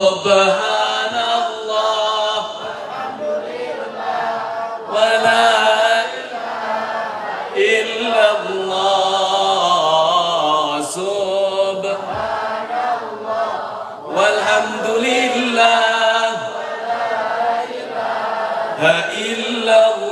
Subhanallah, walhamdulillah, wa la ilaha illallah. Subhanallah, walhamdulillah, wa la ilaha illallah.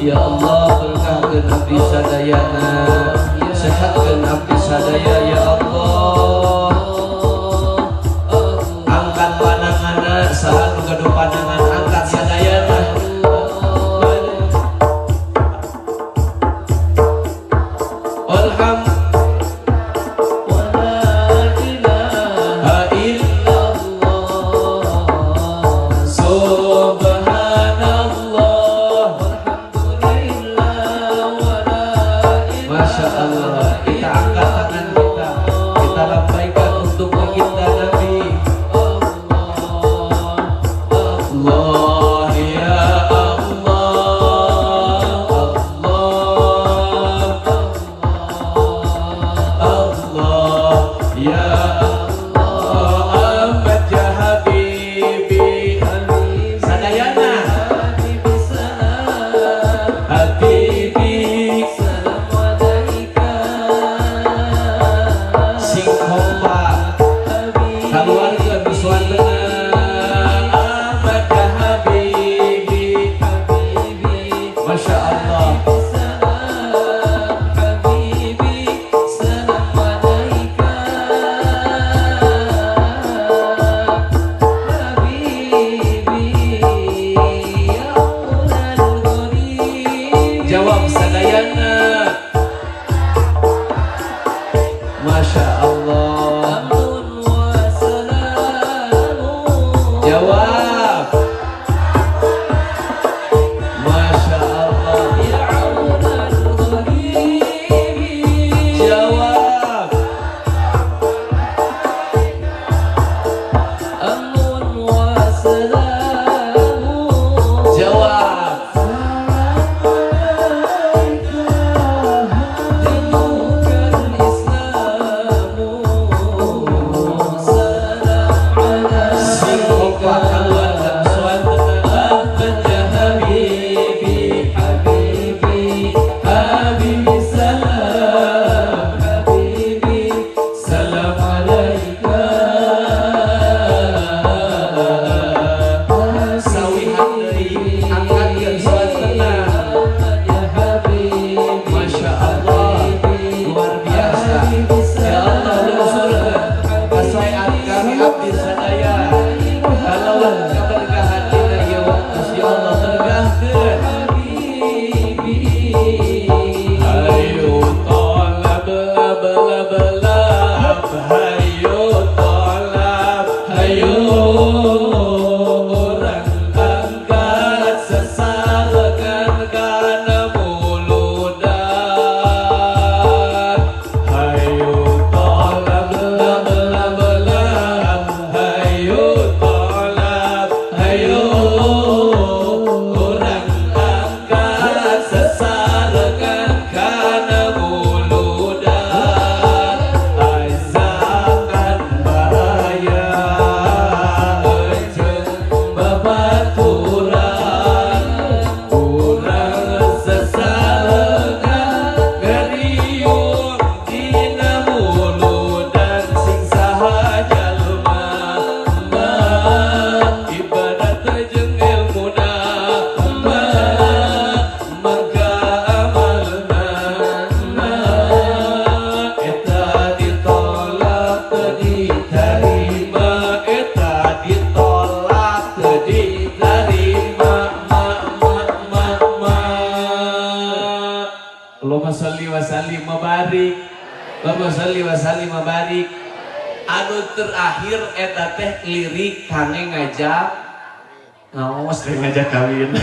Ya Allah, berkahkan abdi sadayana, sehatkan abdi sadaya ya Allah. Angkat pandanganna, saha nu gaduh pandangan angkat sadayana. Masya Allah, kita angkat tangan kita, kita lambaikan untuk baginda Nabi. Allah ya Allah, Allah ya Allah, Ahmad ya Habibi, sadayana Habibi. Keluarga bersuara dengan Ahmad ya Habibi, Masya Allah. Jawab sadayana, Masya Allah. Jawab, Masya Allah. Jawab, jawab. Ayo Allahumma sholli wa sallim wa barik. Anu terakhir eta teh lirik kangge ngajak ngaos teh ngajak kawin.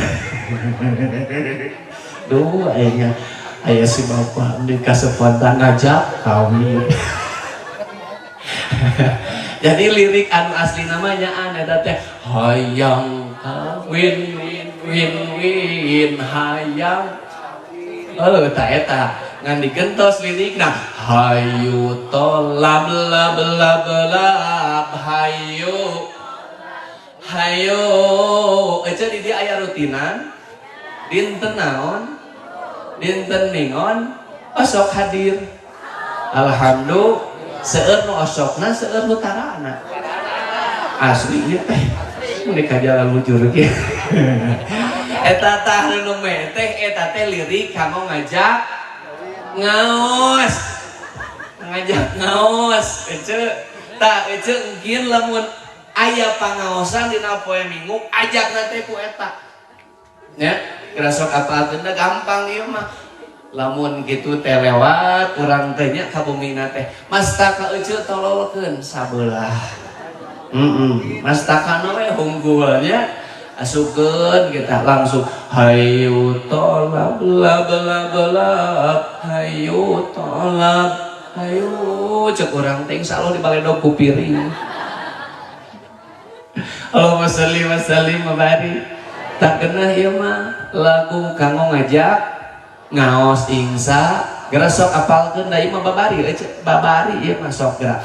Duh aya si bapak di kasepatan ngajak kawin. Jadi lirik anu asli namanya eta teh hayang kawin win win hayang. Oh eta ngan digentos lirikna hayu tolab lab lab lab hayu hayu aja di dia aya rutinan dinten naon dinten ningon osok hadir alhamdulillah seueur nu osokna seueur nu tarana asli ieu teh menika jalan lucu ge eta tah nu teh eta teh lirik kanggo ngajak ngaos ngajak ngaos ece engkin lamun aya pangaosan dina poe minggu ajak teh ku eta nya kira sok apalkeun gampang ieu mah lamun kitu teh lewat urang teh nya ka bumina teh mastaka ece tololkeun sabelah mastakana we hunggulnya asukeun kita langsung hayu tolab lab lab lab hayu tolab hayu cek urang teh insyaallah dibaledog ku piring. Allahumma sholli wa sallim wa barik. Tak kenah ieu mah lagu kanggo ngajak ngaos ingsa geura sok apalkeun da ieu mah babari babari ieu mah sok geura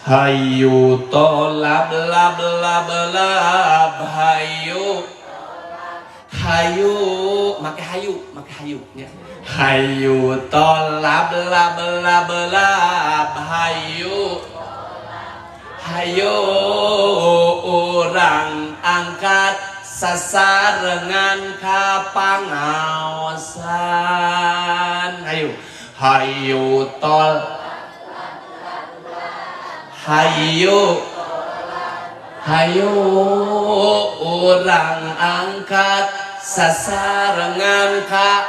hayu tolab lab lab lab hayu hayu make hayu nya hayu tolab lab lab lab hayu hayu urang angkat sasarengan ka pangaosan hayu hayu tol hayu hayu urang angkat sasarengan ka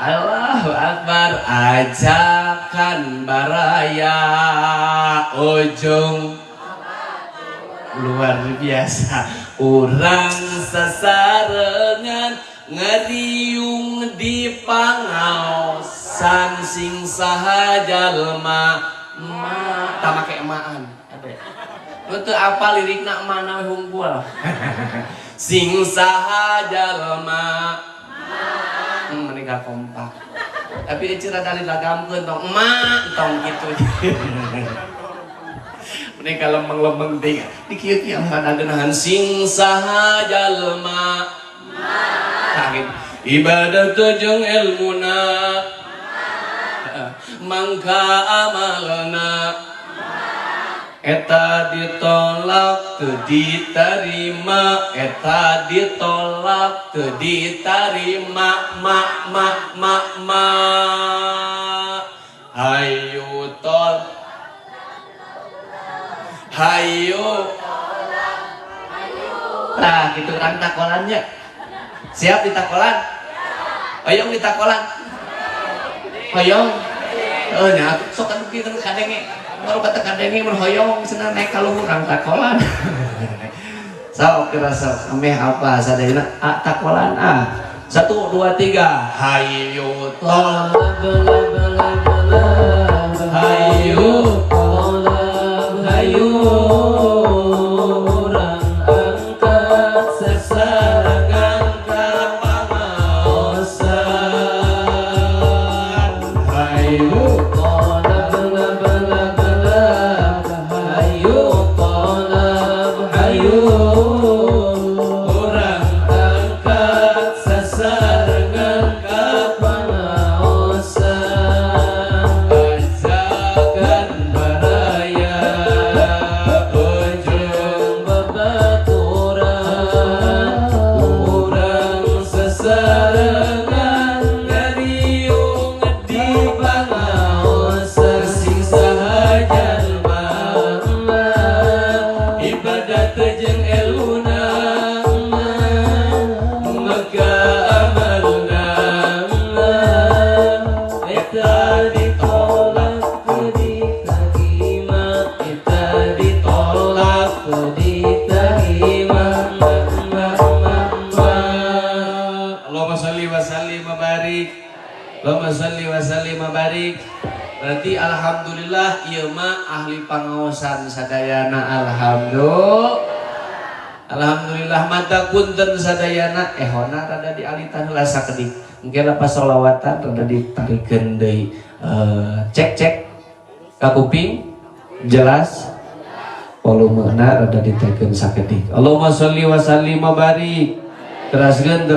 Allahu Akbar ajakan baraya ujung luar biasa urang sasarengan ngeriung di pangaosan sing saha jalma tak make emaan ade lu teu apa lirikna mana we hunggul sing saha jalma menika kompak tapi ece rada dilagamkeun tong emak tong kitu menika lempeng-lempeng teh dikieu-kieu kada geunahan sing saha jalma kaget ibadah teu jeung ilmuna mangka amalna eta ditolak teu ditarima eta ditolak teu ditarima ma hayu tol hayu nah gitu kan takolannya siap ditakolan hoyong ditakolan hoyong nya sok kan kitu kadenge baru kata kadenge mun hoyong cenah naik ka luhur urang takolan sok kira sok ameh apa sadayana takolan 1 2 3 hayu tolab hayu tolab hayu urang angkat sasarengan ka pangaosan hayu Sasarengan ka pangaosan Allahumma sholli wa sallim wa barik. Berarti alhamdulillah ieu mah ahli pangaosan sadayana alhamdulillah mata punten sadayana ehona rada dialitan heula sakedik. Engke lapas sholawatan rada ditarikeun deui. Cek ka kuping jelas volumena rada ditekeun sakedik. Allahumma sholli wa sallim wa barik. Teraskeun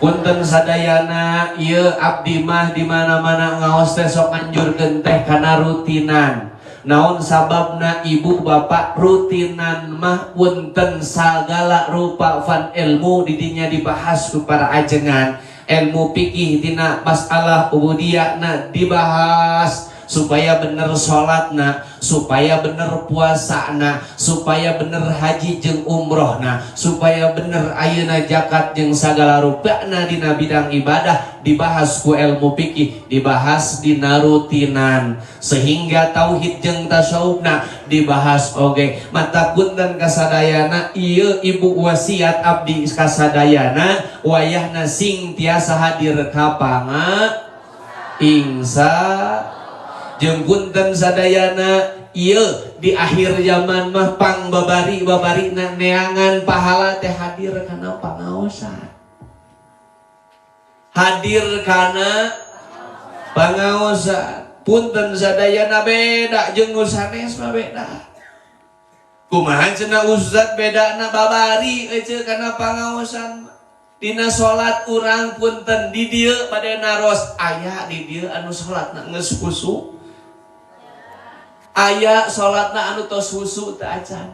punten sadayana ieu abdi mah di mana-mana ngaos teh sok anjurkeun teh kana rutinan. Naon sababna ibu bapak rutinan mah punten sagala rupa fan ilmu didinya dibahas ku para ajengan. Ilmu fikih dina masalah ubudiyahna dibahas supaya bener sholatna, supaya bener puasana, supaya bener haji jeung umrohna, supaya bener ayeuna zakat jeung sagala rupana dina bidang ibadah dibahas ku ilmu fikih, dibahas dina rutinan, sehingga tauhid jeung tasawufna dibahas oge. Mata punten kasadayana ieu ibu wasiat abdi kasadayana wayahna sing tiasa hadir ka ingsa jeung punten sadayana ieu di akhir zaman mah pang babari-babarina neangan pahala teh hadir kana pangaosan. Hadir kana pangaosan. Punten sadayana beda jeung nu sanes mah beda. Kumaha cenah ustad bedana babari euy kana pangaosan. Dina salat urang punten di dieu bade naros aya di dieu anu salatna geus khusuk. Aya salatna anu tos husu teu acan.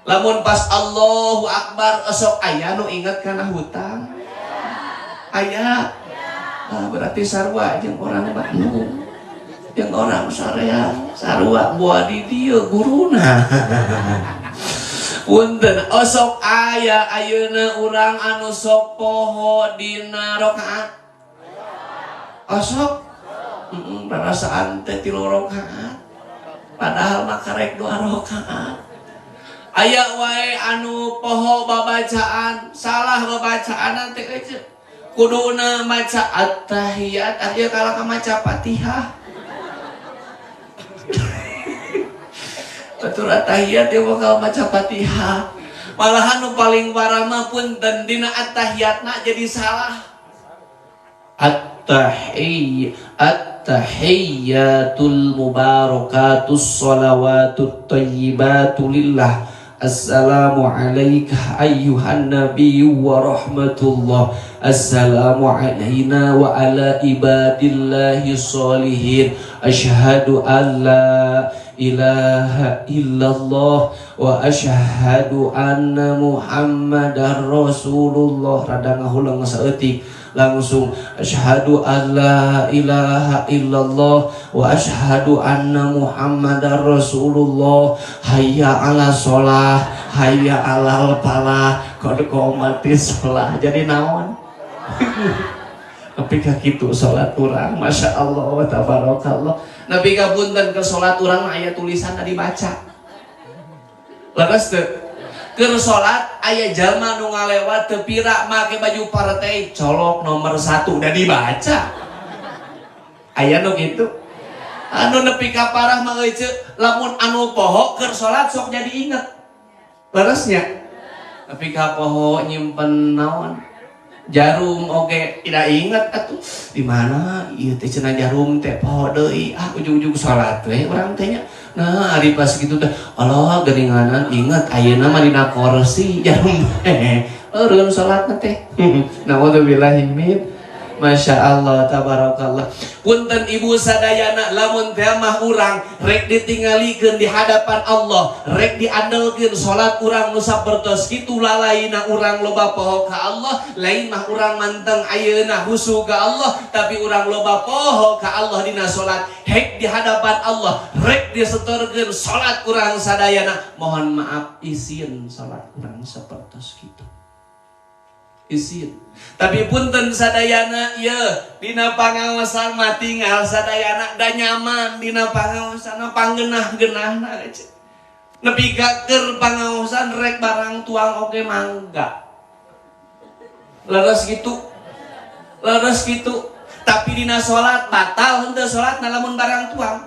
Lamun pas Allahu Akbar esok aya nu inget kana hutang. Aya. Berarti sarua jeung orang Bandung. Jeung orang Soreang, sarua boa di dieu guruna. Punten esok aya ayeuna urang anu sok poho dina rakaat. Esok perasaan teh 3 rakaat. Padahal makarek 2 rakaat. Aya wae anu poho babacaan, salah babacaan teh euy. Kuduna maca at-tahiyat, aya kala ka maca Fatihah. Batur at-tahiyat dia bakal maca Fatihah. Malahan nu paling parah mah punten dina at-tahiyatna jadi salah. At-tahiyyatul mubarakatus sholawatut thayyibatu lillah. Assalamu alayka ayyuhan nabiyyu wa rahmatullah. Assalamu alayna wa ala ibadillahi sholihin. Asyhadu an la ilaha illallah wa asyhadu anna muhammadar rasulullah. Rada ngahulang saeutik langsung asyhadu an la ilaha illallah wa asyhadu anna muhammadar rasulullah. Hayya ala sholah, hayya ala falah, qad qomatis shalah. Jadi naon? Tapi kakitu salat urang masya Allah tabarakallah. Nabi kapunten ke salat urang aya tulisan tadi baca. Leres teu? Keur salat aya jalma nu ngalewat teu pira make baju partai colok nomor 1 da dibaca. Aya nu kitu. Anu nepi ka parah mah euy lamun anu poho keur salat sok jadi inget. Leresnya. Nepi ka poho nyimpen naon? Jarum oge tidak inget atuh. Di mana ieu teh cenah jarum teh poho deui. Ujug-ujug salat we urang teh nya. Nah, ari pas kitu teh Allah geuninganan inget ayeuna mah dina kursi jarum eureun salatna teh. Naudzubillahi min. Masya Allah tabarakallah. Punten ibu sadayana lamun teh mah urang rek ditingalikeun di hadapan Allah, rek diandelkeun salat urang nu sapertos kitu lalaina urang loba poho ka Allah, lain mah urang manteng ayeuna husu ka Allah, tapi urang loba poho ka Allah dina salat. Hek di hadapan Allah, rek disetorkeun salat urang sadayana. Mohon maaf izin salat urang sapertos kitu. Izin. Tapi punten sadayana ya dina pangaosan mah tinggal sadayana da nyaman dina pangaosan panggenah-genahna nepi ka keur pangaosan rek barang tuang oge mangga. Leres gitu. Tapi dina salat batal henteu salatna lamun barang tuang.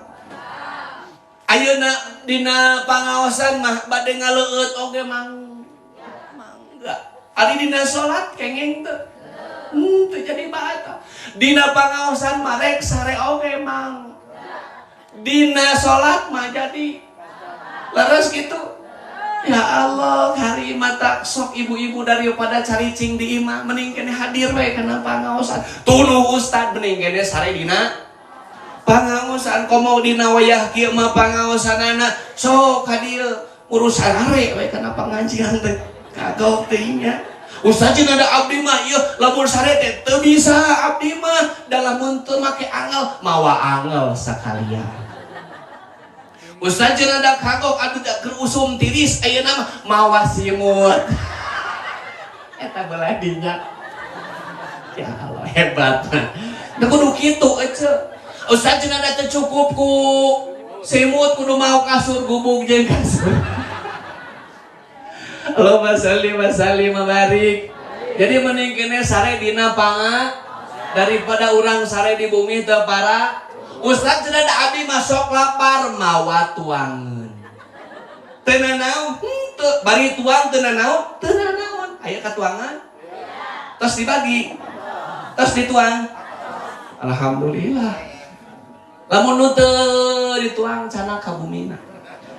Ayeuna dina pangaosan mah bade ngaleueut oge mangga. Ari dina salat kengeng teu. Teu jadi batal. Dina pangaosan mah rek sare oge mang. Dina salat mah jadi leres gitu. Ya Allah, hari mata sok ibu-ibu daripada caricing di imah mending kene hadir we kana pangaosan. Tuluh ustad mending kene sare dina pangaosan. Komo dina wayah kieu mah pangaosanana sok hadir urusan are we kana pengajian teh. Kagok teh nya. Ustad cenah ada abdi mah ieu lamun sare teh teu bisa abdi mah dalam teu make angel mawa angel sakalian. Ustaz cenah da kagok atuh da keur usum tiris ayeuna mah mawa simut. Eta belah dinya. Ya Allah hebat. Da kudu kitu ece. Ustaz cenah da teu cukup ku simut kudu mau kasur gubuk jeung kasur. Allahumma shalli wa sallim wa barik. Jadi mending kene sare dina panga daripada urang sare di bumi teu para. Ustaz cenah da abdi masuk lapar mawa tuangeun. Teu nanaon, teu bari tuang teu nanaon, teu nanaon. Aya katuangan? Tos dibagi. Tos dituang. Alhamdulillah. Lamun nu teu dituang canak ka bumina.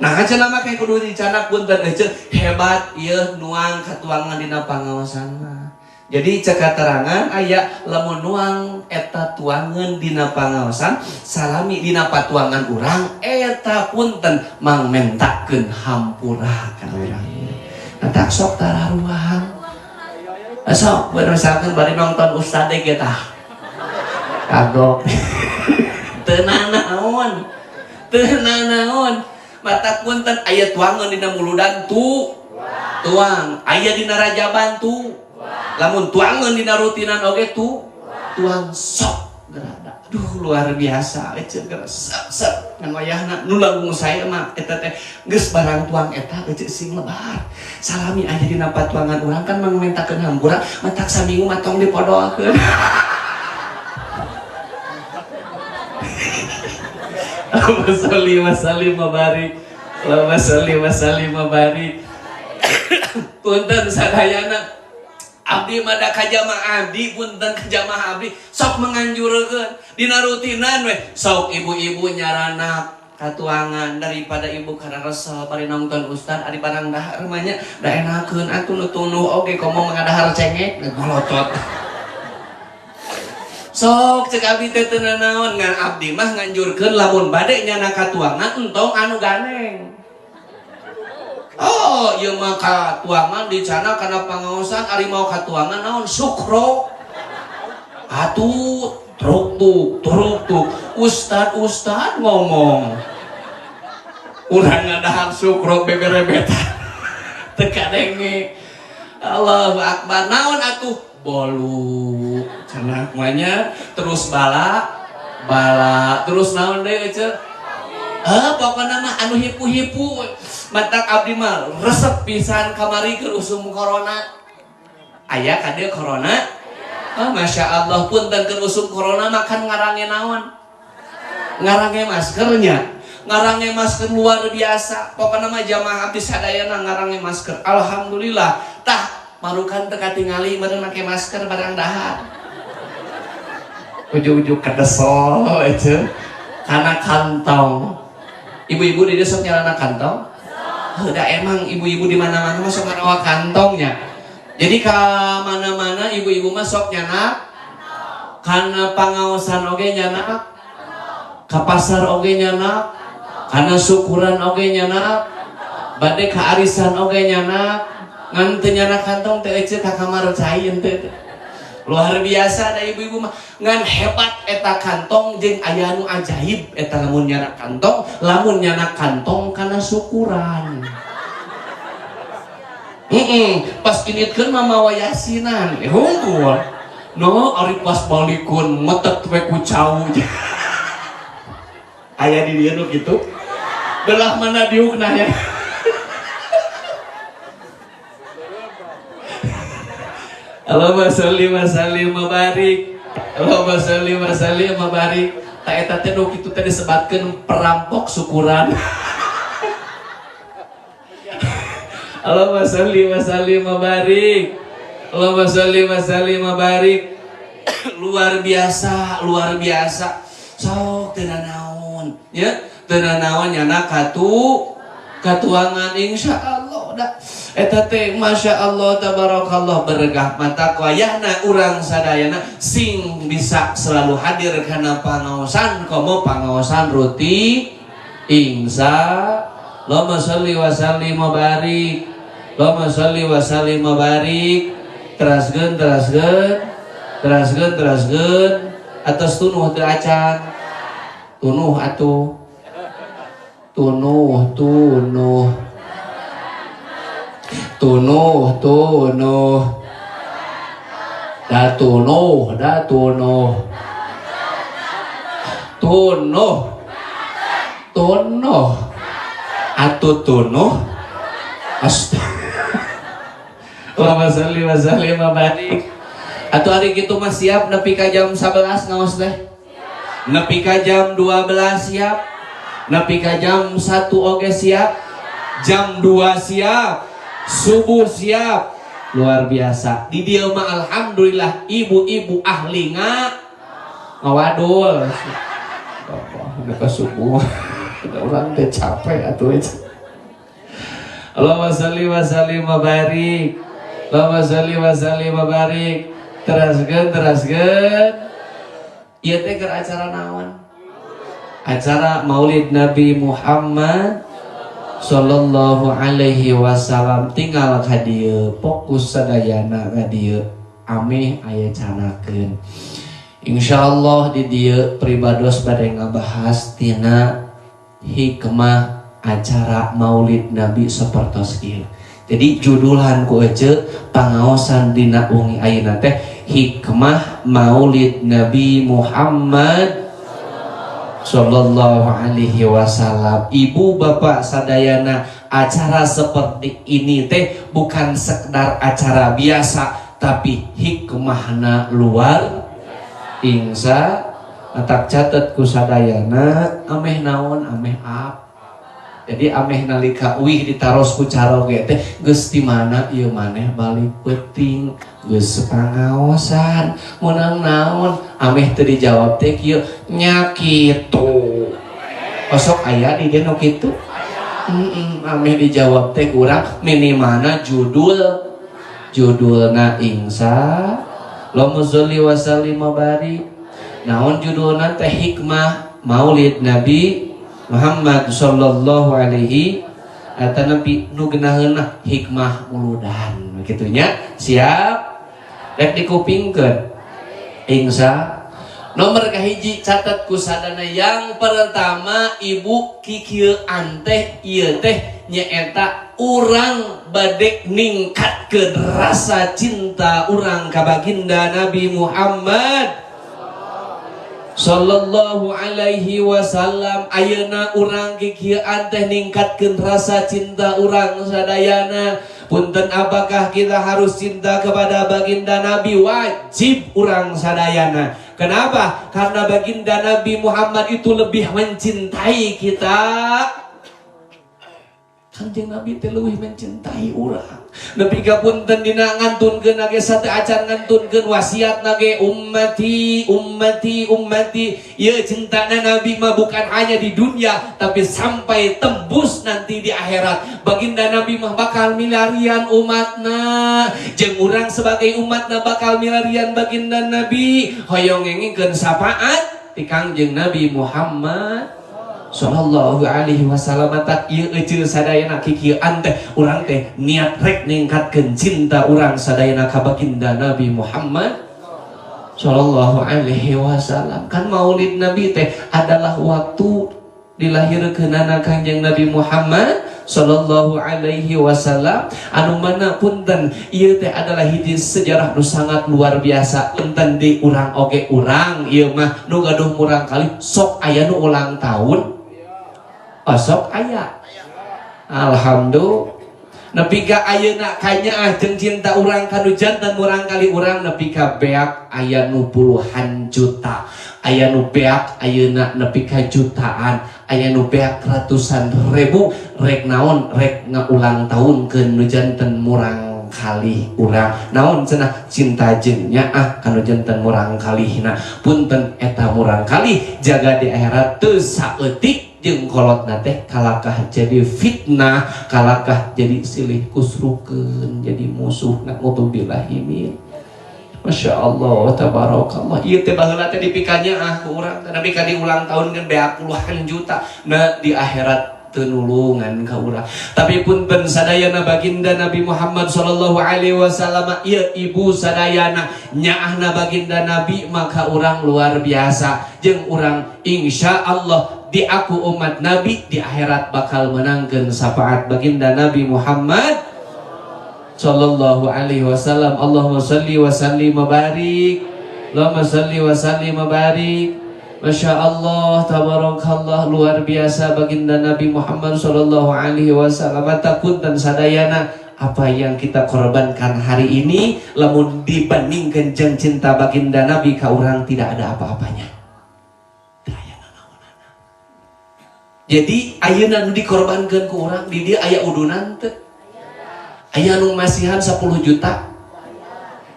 Nah, cenah mah kayak kudu dicanak punten eueuh hebat ieu nuang katuangan dina pangaosan mah. Jadi cek katerangan aya lamun nuang eta tuangan dina pangaosan salami dina patuangan urang eta punten mang mentakeun hampura ka urang. Nah sok tararuang. Sok misalkan bari nonton ustad ge tah. Kagok. Teu nanaon. Teu nanaon. Mata punten aya tuangan dina muludan tuang. Aya dina rajaban lamun tuangan dina rutinan oge tuang sok gerada. Aduh luar biasa ece geus sep ngan wayahna nu langkung saya mah eta teh geus barang tuang eta ece sing lebar. Salami aya dina patuangan urang kan mangmentakeun hampura matak saminggu matong dipodoakeun. Allahumma sholli wa sallim wa barik. Allahumma sholli wa sallim wa barik. Punten sadayana abdi mada ka jamaah abdi punten ka jamaah abdi sok menganjurkeun dina rutinan we sok ibu-ibu nyarana katuangan daripada ibu kana resep bari nonton ustad ari barang dahar mah nya da enakeun atuh nu tunuh oge komo mangadahar cengek ngolotot sok cek abdi teh teu nanaon ngan abdi mah nganjurkeun lamun bade nyana katuangan entong anu ganeng. Oh, ieu mah katuangan dicana kana pangaosan ari mau katuangan naon sukro. Atuh truk-truk ustad ngomong. Urang ngadahar sukro beberebetan. Teu kadenge. Allahu akbar. Naon atuh bolu. Cenah manya terus bala terus naon deui ece? Pokokna mah anu hipu-hipu. Matak abdi mah resep pisan kamari keur usum corona. Aya ka dieu corona? Masya Allah punten keur usum corona makan ngarange naon? Ngarange maskernya. Ngarange masker luar biasa. Pokokna mah jamaah abdi sadayana ngarange masker. Alhamdulillah. Tah marukan teu katingali meureun make masker barang dahar. Ujug-ujug kedesol ece kana kantong. Ibu-ibu di desa nyarana kantong? Heuda emang ibu-ibu di mana-mana masuk ngarawa kantongnya. Jadi ka mana-mana ibu-ibu masuk nyanak. Kana pangaosan oge nyanak. Ka pasar oge nyanak. Kana syukuran oge nyanak. Bade ka arisan oge nyanak. Ngan teu nyanak kantong teh ece ka kamar cain teh. Luar biasa da ibu-ibu mah ngan hebat eta kantong jeung aya anu ajaib eta lamun nyanak kantong kana syukuran. Pas kinitkeun mah mawa yasinan. Hungkul. No ari pas balikun metet we ku cau. Aya di dieu nu kitu. Belah mana diukna ya. Allahumma sholli wa sallim wa barik. Allahumma sholli wa sallim wa barik. Ta eta teh nu kitu teh disebatkeun perampok syukuran. Allahumma sholli wa sallim wa barik. Allahumma sholli wa sallim wa barik. Luar biasa, luar biasa. Sok teu naon, ya. Teu naon nyana katuangan insyaallah da. Eta teh masyaallah tabarakallah berkah mata wayahna urang sadayana sing bisa selalu hadir kana pangaosan komo pangaosan ruti insya Allahumma sholli wa sallim wa barik. Allahumma sholli wa sallim wa barik. Teraskeun atas tunuh teu acan. Tunuh atuh. Tunuh. Da tunuh. Atuh tunuh. Allahumma sholli wa sallim wa barik. Atuh hari kitu mah siap nepi ka jam 11 ngaos teh. Nepi ka jam 12 siap. Nepi ka jam 1 oge siap. Jam 2 siap. Subuh siap. Luar biasa. Di dieu mah alhamdulillah ibu-ibu ahli ngawadul. Udah subuh. Udah urang teh capek atuh. Allahumma sholli wa sallim wa barik. Allahumma sholli wa sallim wa barik. Teraskeun. Ieu teh keur acara naon? Acara Maulid Nabi Muhammad sallallahu alaihi wasallam. Tinggal ka dieu fokus sadayana ka dieu ameh aya canakeun. Insyaallah di dieu pribados bade ngabahas tina hikmah acara Maulid Nabi sapertos ieu. Jadi judulan ku ece pangaosan dina wengi ayeuna teh hikmah Maulid Nabi Muhammad sallallahu alaihi wasallam. Ibu bapak sadayana, acara seperti ini teh bukan sekedar acara biasa, tapi hikmahna luar biasa. Atak catet ku sadayana ameh naon ameh ap. Jadi ameh nalika wih ditaros ku caroge teh geus ti mana ieu maneh balik peuting geus pangaosan meunang naon ameh teu dijawab teh kieu nya kitu. Osok aya di dieu nu kitu? Ameh dijawab teh urang minimana judulna insya Allahumma sholli wa sallim wa barik. Naon judulna teh hikmah Maulid Nabi Muhammad sallallahu alaihi eta nepi nu geunaheunna hikmah uludan kitunya. Siap rek dikupingkeun insya. Nomor kahiji catat ku sadana. Yang pertama ibu kikieuan teh ieu teh nyaeta urang bade ningkatkeun rasa cinta urang ka baginda Nabi Muhammad sallallahu alaihi wasallam. Ayeuna urang kikieuan teh ningkatkeun rasa cinta urang sadayana. Punten, apakah kita harus cinta kepada baginda Nabi? Wajib urang sadayana. Kenapa? Karena baginda Nabi Muhammad itu lebih mencintai kita. Kanjeng Nabi teh leuwih mencintai urang. Nepi ka punten dina ngantunkeun ge sate acan ngantunkeun wasiatna ge ummati. Ieu cintana Nabi mah bukan hanya di dunia tapi sampai tembus nanti di akhirat. Baginda Nabi mah bakal milarian umatna. Jeung urang sebagai umatna bakal milarian baginda Nabi. Hoyong ngengkeun syafaat ti Kangjeng Nabi Muhammad sallallahu alaihi wasallam. Tak ieu euceul sadayana kikieuan teh urang teh niat rek ningkatkeun cinta urang sadayana ka baginda Nabi Muhammad sallallahu alaihi wasallam. Kan Maulid Nabi teh adalah waktu dilahirkeunana Kanjeng Nabi Muhammad sallallahu alaihi wasallam. Anu mana punten ieu teh adalah hiji sejarah nu sangat luar biasa. Punten di urang oge urang ieu mah nu gaduh murang kali sok aya nu ulang tahun. Osok aya. Alhamdulillah. nepi ka ayeuna kanyaah jeung cinta urang kanu janten urang kali urang nepi ka beak aya nu puluhan juta, aya nu beak ayeuna nepi ka jutaan, aya nu beak ratusan ribu, rek naon rek ngaulang tahunkeun nu janten murang kali urang naon cenah cinta jeung nyaah kanu janten murang kalihna punten eta murang kali jaga di akhirat teu saeutik jeung kolotna teh kalakah jadi fitnah, kalakah jadi silih kusrukeun, jadi musuh na'udzubillahi min. Masya Allah, tabarakallah. Ieu teh baheula teh dipikanya ku urang, tapi ka di ulang tahun kan beak puluhan juta. Nah di akhirat teu nulungan ka urang. Tapi punten sadayana baginda Nabi Muhammad sallallahu alaihi wasallam ieu ibu sadayana nyaahna baginda Nabi maka urang luar biasa jeung urang insyaallah di aku umat Nabi di akhirat bakal menangkan syafaat baginda Nabi Muhammad sallallahu alaihi wasallam. Allahumma salli wa sallim wa barik, Allahumma salli wa sallim wa barik. Masya Allah, tabarakallah, luar biasa baginda Nabi Muhammad sallallahu alaihi wasallam. Takun dan sadayana apa yang kita korbankan hari ini lamun dibandingkan jeung cinta baginda Nabi ka urang tidak ada apa-apanya. Jadi ayeuna nu dikorbankeun ku urang di dieu aya udunan teu? Aya nu masihan 10 juta,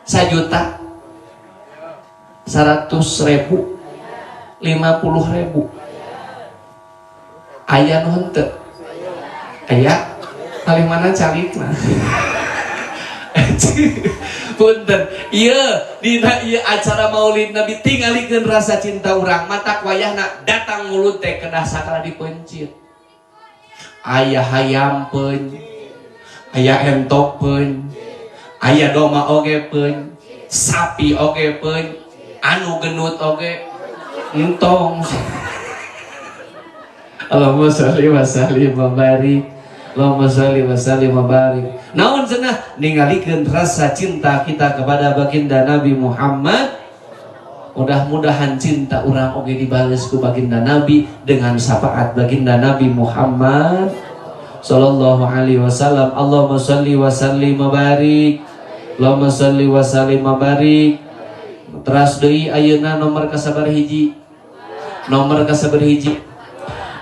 1 juta, 100 ribu, 50 ribu. Aya nu henteu? Aya kalimana calikna. Punten, iya dina iya acara maulid Nabi tingalikeun rasa cinta urang matak wayahna datang mulut teh kedah sakala dipencit. Aya hayampeun, aya entokpeun, aya doma oge peun, sapi oge peun, anu genut oge entong. Allahumma sholli wa sallim wa barik. Allahumma sholli wa sallim wa barik. Naon cenah ningalikeun rasa cinta kita kepada baginda Nabi Muhammad. Mudah-mudahan cinta urang oge dibales ku baginda Nabi dengan syafaat baginda Nabi Muhammad sallallahu alaihi wasallam. Allahumma sholli wa sallim wa barik. Allahumma sholli wa sallim wa barik. Teras deui ayeuna nomor kasabar hiji? Nomor kasabar hiji?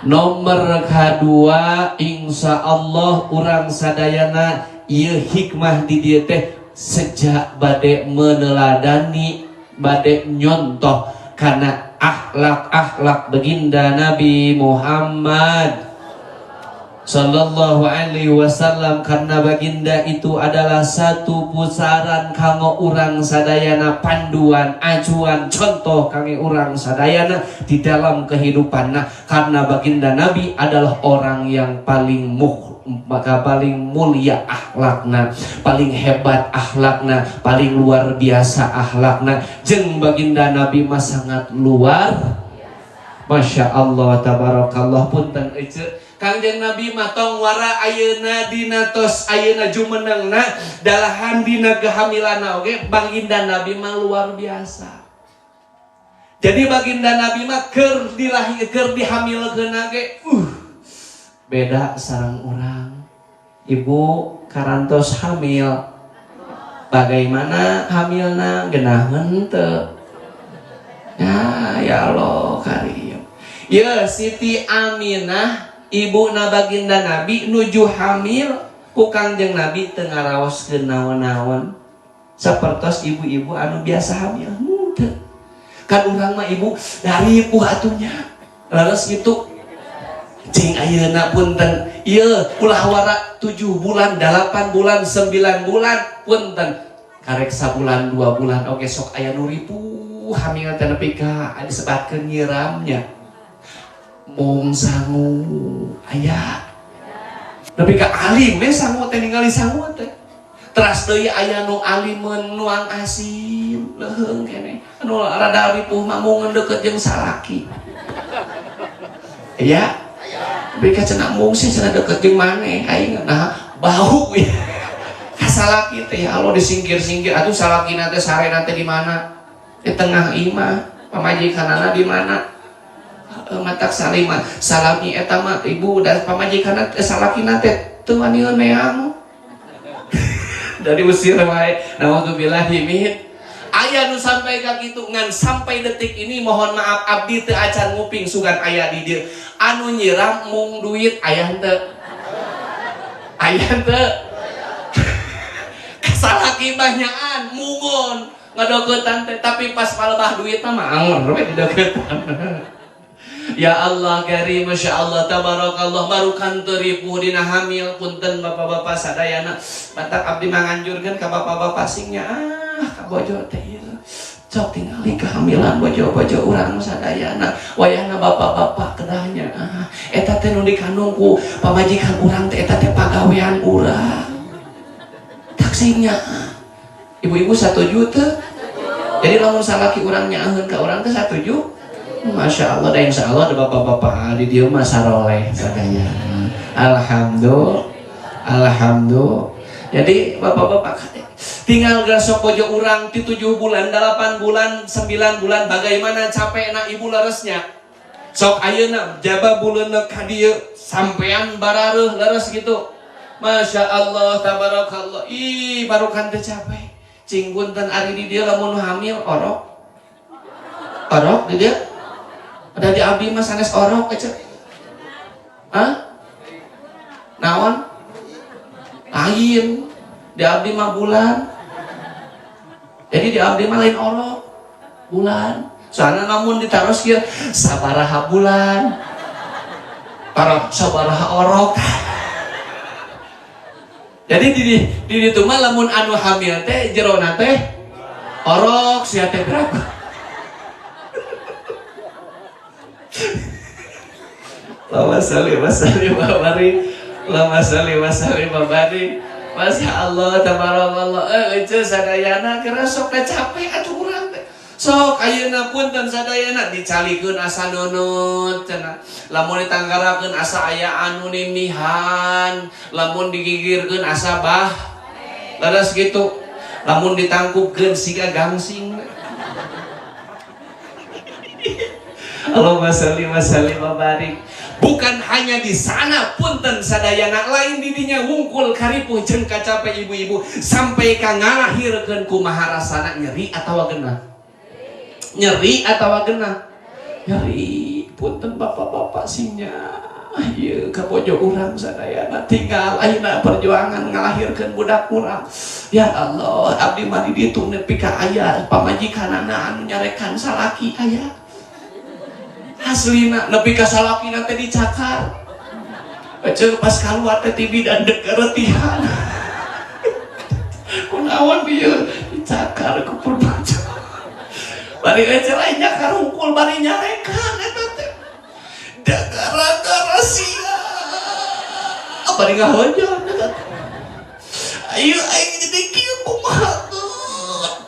Nomor kedua, insya Allah urang sadayana ieu hikmah di dieu teh sejak bade meneladani bade nyontoh karena akhlak baginda Nabi Muhammad sallallahu alaihi wasallam, karena baginda itu adalah satu pusaran kanggo urang sadayana, panduan, acuan, contoh kangge urang sadayana di dalam kehidupanna, karena baginda Nabi adalah orang yang paling paling mulia akhlakna, paling hebat akhlakna, paling luar biasa akhlakna. Jeung baginda Nabi mah sangat luar Masya Allah, tabarakallah. Punten ece Kangjeng Nabi matong wara ayeuna dina tos ayeuna jumenengna dalahan dina kehamilanna oge baginda Nabi mah luar biasa. Jadi baginda Nabi mah keur dihamilkeun ge beda sareng urang. Ibu karantos hamil. Bagaimana hamilna geunaheun teu? Ya Allah karim. Ya Siti Aminah ibu na baginda Nabi nuju hamil ku Kangjeng Nabi teu ngaraoskeun naon-naon sapertos ibu-ibu anu biasa hamil henteu. Kan urang mah ibu dari ibu atunya leres gitu cing ayeuna punten ieu ulah wara 7 bulan 8 bulan 9 bulan punten karek sabulan 2 bulan oge sok aya nu ripuh hamil teh nepi ka disebatkeun nyiramnya mung sangu aya nepi ka alim we sangu teh ningali sangu teh teras deui aya nu alimeun nuang asin leuheung keneh anu rada ripuh mah mung deukeut jeung salaki ya nepi ka cenah mung sih cenah deukeut jeung maneh aing nah bau ya ka salaki teh ya Allah disingkir-singkir atuh salakina teh sarena teh di mana di tengah imah pamajikanana di mana matak salami eta mah ibu dan pamajikanna salakina teh teu wani meang dari usir wae. Naudzubillahi min. Aya nu sampai ka kitu ngan sampai detik ini mohon maaf abdi teu acan nguping sugan aya di dieu. Anu nyiram mung duit aya henteu? Aya henteu? Kasalaki banyaan mungun ngadeuketan teh tapi pas palebah duit mah anger we dideuketan. Ya Allah karim, Masya Allah, tabarakallah, barukan teripu dina hamil, punten bapak-bapak sadayana, batak abdi manganjurkan ke bapak-bapak singnya, ka bojo teh, cok tingali kehamilan bojo-bojo urang sadayana, wayahna bapak-bapak kedahnya, eta teh nu dikandungku, pamajikan urang teh, eta teh pagawean urang, taksingnya, ibu-ibu 1 juta, jadi lamun salaki urangnya angeun ka urang teh 1 juta. Masya Allah, dan insya Allah ada bapak-bapak di dia mah saroleh sadaya. Alhamdulillah, alhamdulillah. Jadi bapak-bapak tinggal gasok bojo urang di 7 bulan, 8 bulan, 9 bulan, bagaimana capek nak ibu leresnya. Sok ayeuna jaba buleunna ka dieu sampean barareuh leres gitu. Masya Allah, tabarakallah. Ih, barukan teh capek. Cing punten ari di dieu lamun hamil orok. Orok di dieu. Ada di abdi mah sanes orok aja. Hah? Naon? Lain. Di abdi mah bulan. Jadi di abdi mah lain orok. Bulan. Soalnya namun ditaros kieu sabaraha bulan. Para sabaraha orok. Jadi di ditu mah lamun anu hamil teh jerona teh orok sia teh berapa? Lama salli babari, lama salli babari. Masya Allah, tabarakallah. Itu sadayana kira sok capek atuh urang teh. Sok ayeuna punten sadayana dicalikeun asa nunut cenah. Lamun ditanggarakeun asa aya anu nimihan, lamun digigirkeun asa bah. Laras gitu. Lamun ditangkupkeun siga gangsing. Allahumma shalli wa sallim wa barik. Bukan hanya di sana punten sadayana lain didinya wungkul karipuh jeung kacape ibu-ibu sampai ka ngalahirkeun kumaha rasana nyeri atawa genah. Nyeri atawa genah. Nyeri punten bapak-bapak sinya. Ieu ka bojo urang sadayana tinggal ayeuna perjuangan ngalahirkeun budak urang. Ya Allah, abdi mah di ditu nepi ka aya pamajikanana anu nyarekan salaki aya. Aslina nepi ka salakina teh dicakar. Eceuk pas kaluar teh ti bidan dek keretihan. Kunaon dieu dicakar ku perbaca. Bari ece lainnya karungkul bari nyarekan eta teh. Da gara-gara sia. Bari ngahojon eta teh. Ayo aing jadi kieu kumaha tuh.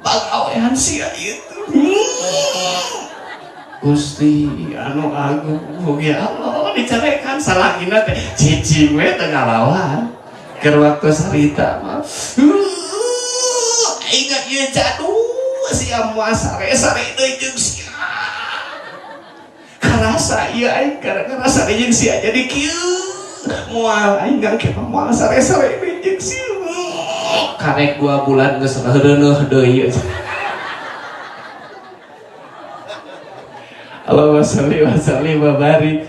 Bagawean sia ieu. Gusti anu agung ya Allah dicarekan salahina teh cicing we teu ngalawan keur waktu sarita mah aing ieu jadu sia moal sare-sare deui jeung sia karasa ieu aing karasa deui jeung sia jadi kieu moal aing engke moal sare-sare deui jeung sia karek 2 bulan geus reuneuh deui. Allahumma sholli wa sallim wa barik.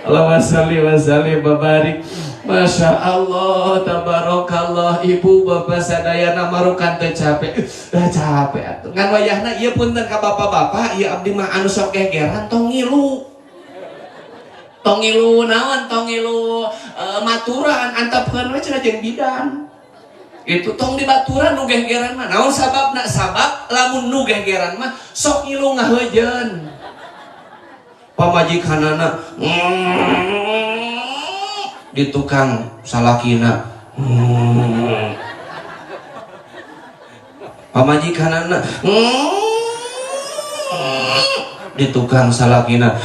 Allahumma sholli wa sallim wa barik. Masya Allah, tabarakallah, ibu bapak sadayana marukan teu capek. Capek atuh. Ngan wayahna ieu punten ka bapak-bapak, ieu abdi mah anu sok gegeran tong ngilu. Tong ngilu naon? Tong ngilu maturan antapkeun we cenah jeung bidan. Itu tong di baturan nu gegeran mah. Naon sababna? Sabab lamun nu gegeran mah sok ngilu ngaheujeun. Pamajikanana di tukang salakina pamajikanana di tukang salakina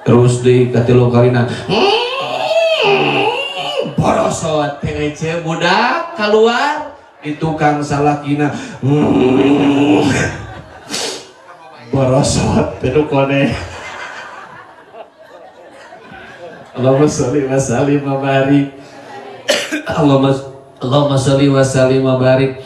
terus di katilu kalina borosot teh budak keluar di tukang salakina borosot pedu kode. Allahumma sholli wa sallim wa barik. Allahumma sholli wa sallim wa barik.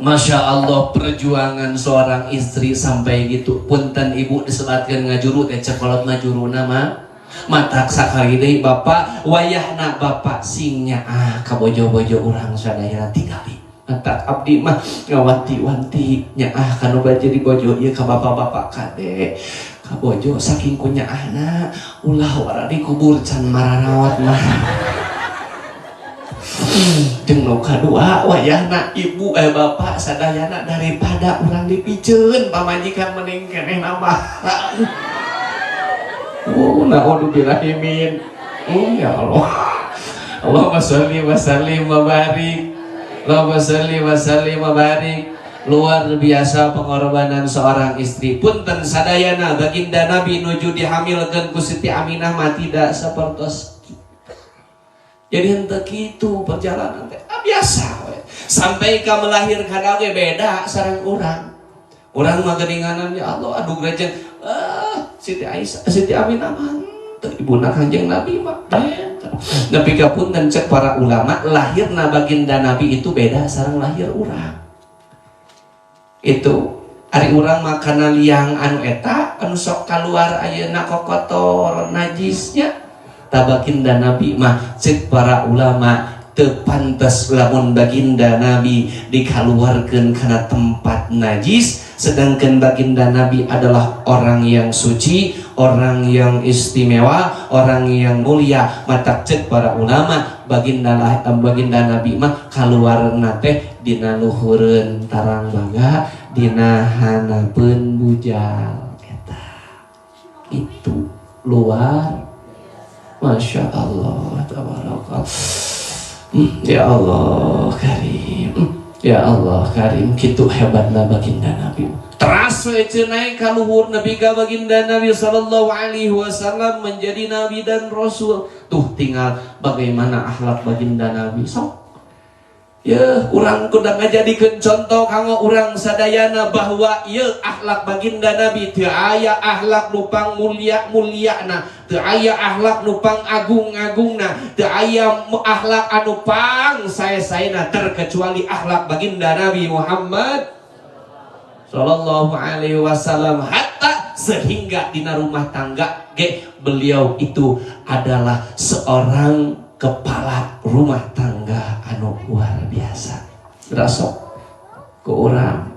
Masya Allah, perjuangan seorang istri sampai gitu. Punten ibu diselatkan ngajuru teh cekolot ngajuru nama matak sakali deui bapak wayahna bapak singnya kabojo-bojo urang sadaya tinggali matak abdi mah ngawati-wanti nyaah kanu baje di bojo ieu ka bapak-bapak kade kabojo saking kunyaahna ulah wara dikubur can mararawat mah jeung nu kadua wayahna ibu bapak sadayana daripada urang dipiceun pamajikan mending keneh nambah. Na'udzubillahi min. Ya Allah. Allahumma sholli wa sallim wa barik. Allahumma sholli wa sallim wa barik. Luar biasa pengorbanan seorang istri. Punten sadayana baginda Nabi nuju dihamilkeun ku Siti Aminah mah tidak sapertos. Jadi henteu kitu perjalanan teh biasa we. Sampai ka melahirkan oge beda sareng urang. Urang mah geuninganan ya Allah aduh gereja Siti Aisyah, Siti Aminah mah ibuna Kanjeng Nabi mah nepi ka punten cek para ulama lahirna baginda Nabi itu beda sareng lahir urang. Itu ari urang mah kana liang anu eta anu sok kaluar ayeuna kokotor najisnya. Ta baginda Nabi mah cek para ulama teu pantes lamun baginda Nabi dikaluarkeun kana tempat najis. Sedangkan baginda Nabi adalah orang yang suci, orang yang istimewa, orang yang mulia. Mata cek para ulama baginda Nabi mah kaluarna teh dina luhureun tarang baga, dina hanapeun bujal eta. Itu luar Masya Allah tabarakallah. Ya Allah karim. Ya Allah karim, kitu hebatna baginda Nabi. Teras we cenai ka luhur Nabi ka baginda Nabi sallallahu alaihi wasallam menjadi nabi dan rasul. Tuh tinggal bagaimana akhlak baginda Nabi. Sok. Ya, urang kudu ngajadikeun contoh kanggo urang sadayana bahwa ieu akhlak baginda Nabi teu aya akhlak nu pangmulia-muliana, teu aya akhlak nu pangagung-agungna, teu aya akhlak anu pang sae-saena terkecuali akhlak baginda Nabi Muhammad sallallahu alaihi wasallam. Hatta sehingga dina rumah tangga ge beliau itu adalah seorang kepala rumah tangga anu luar biasa. Rasok ke orang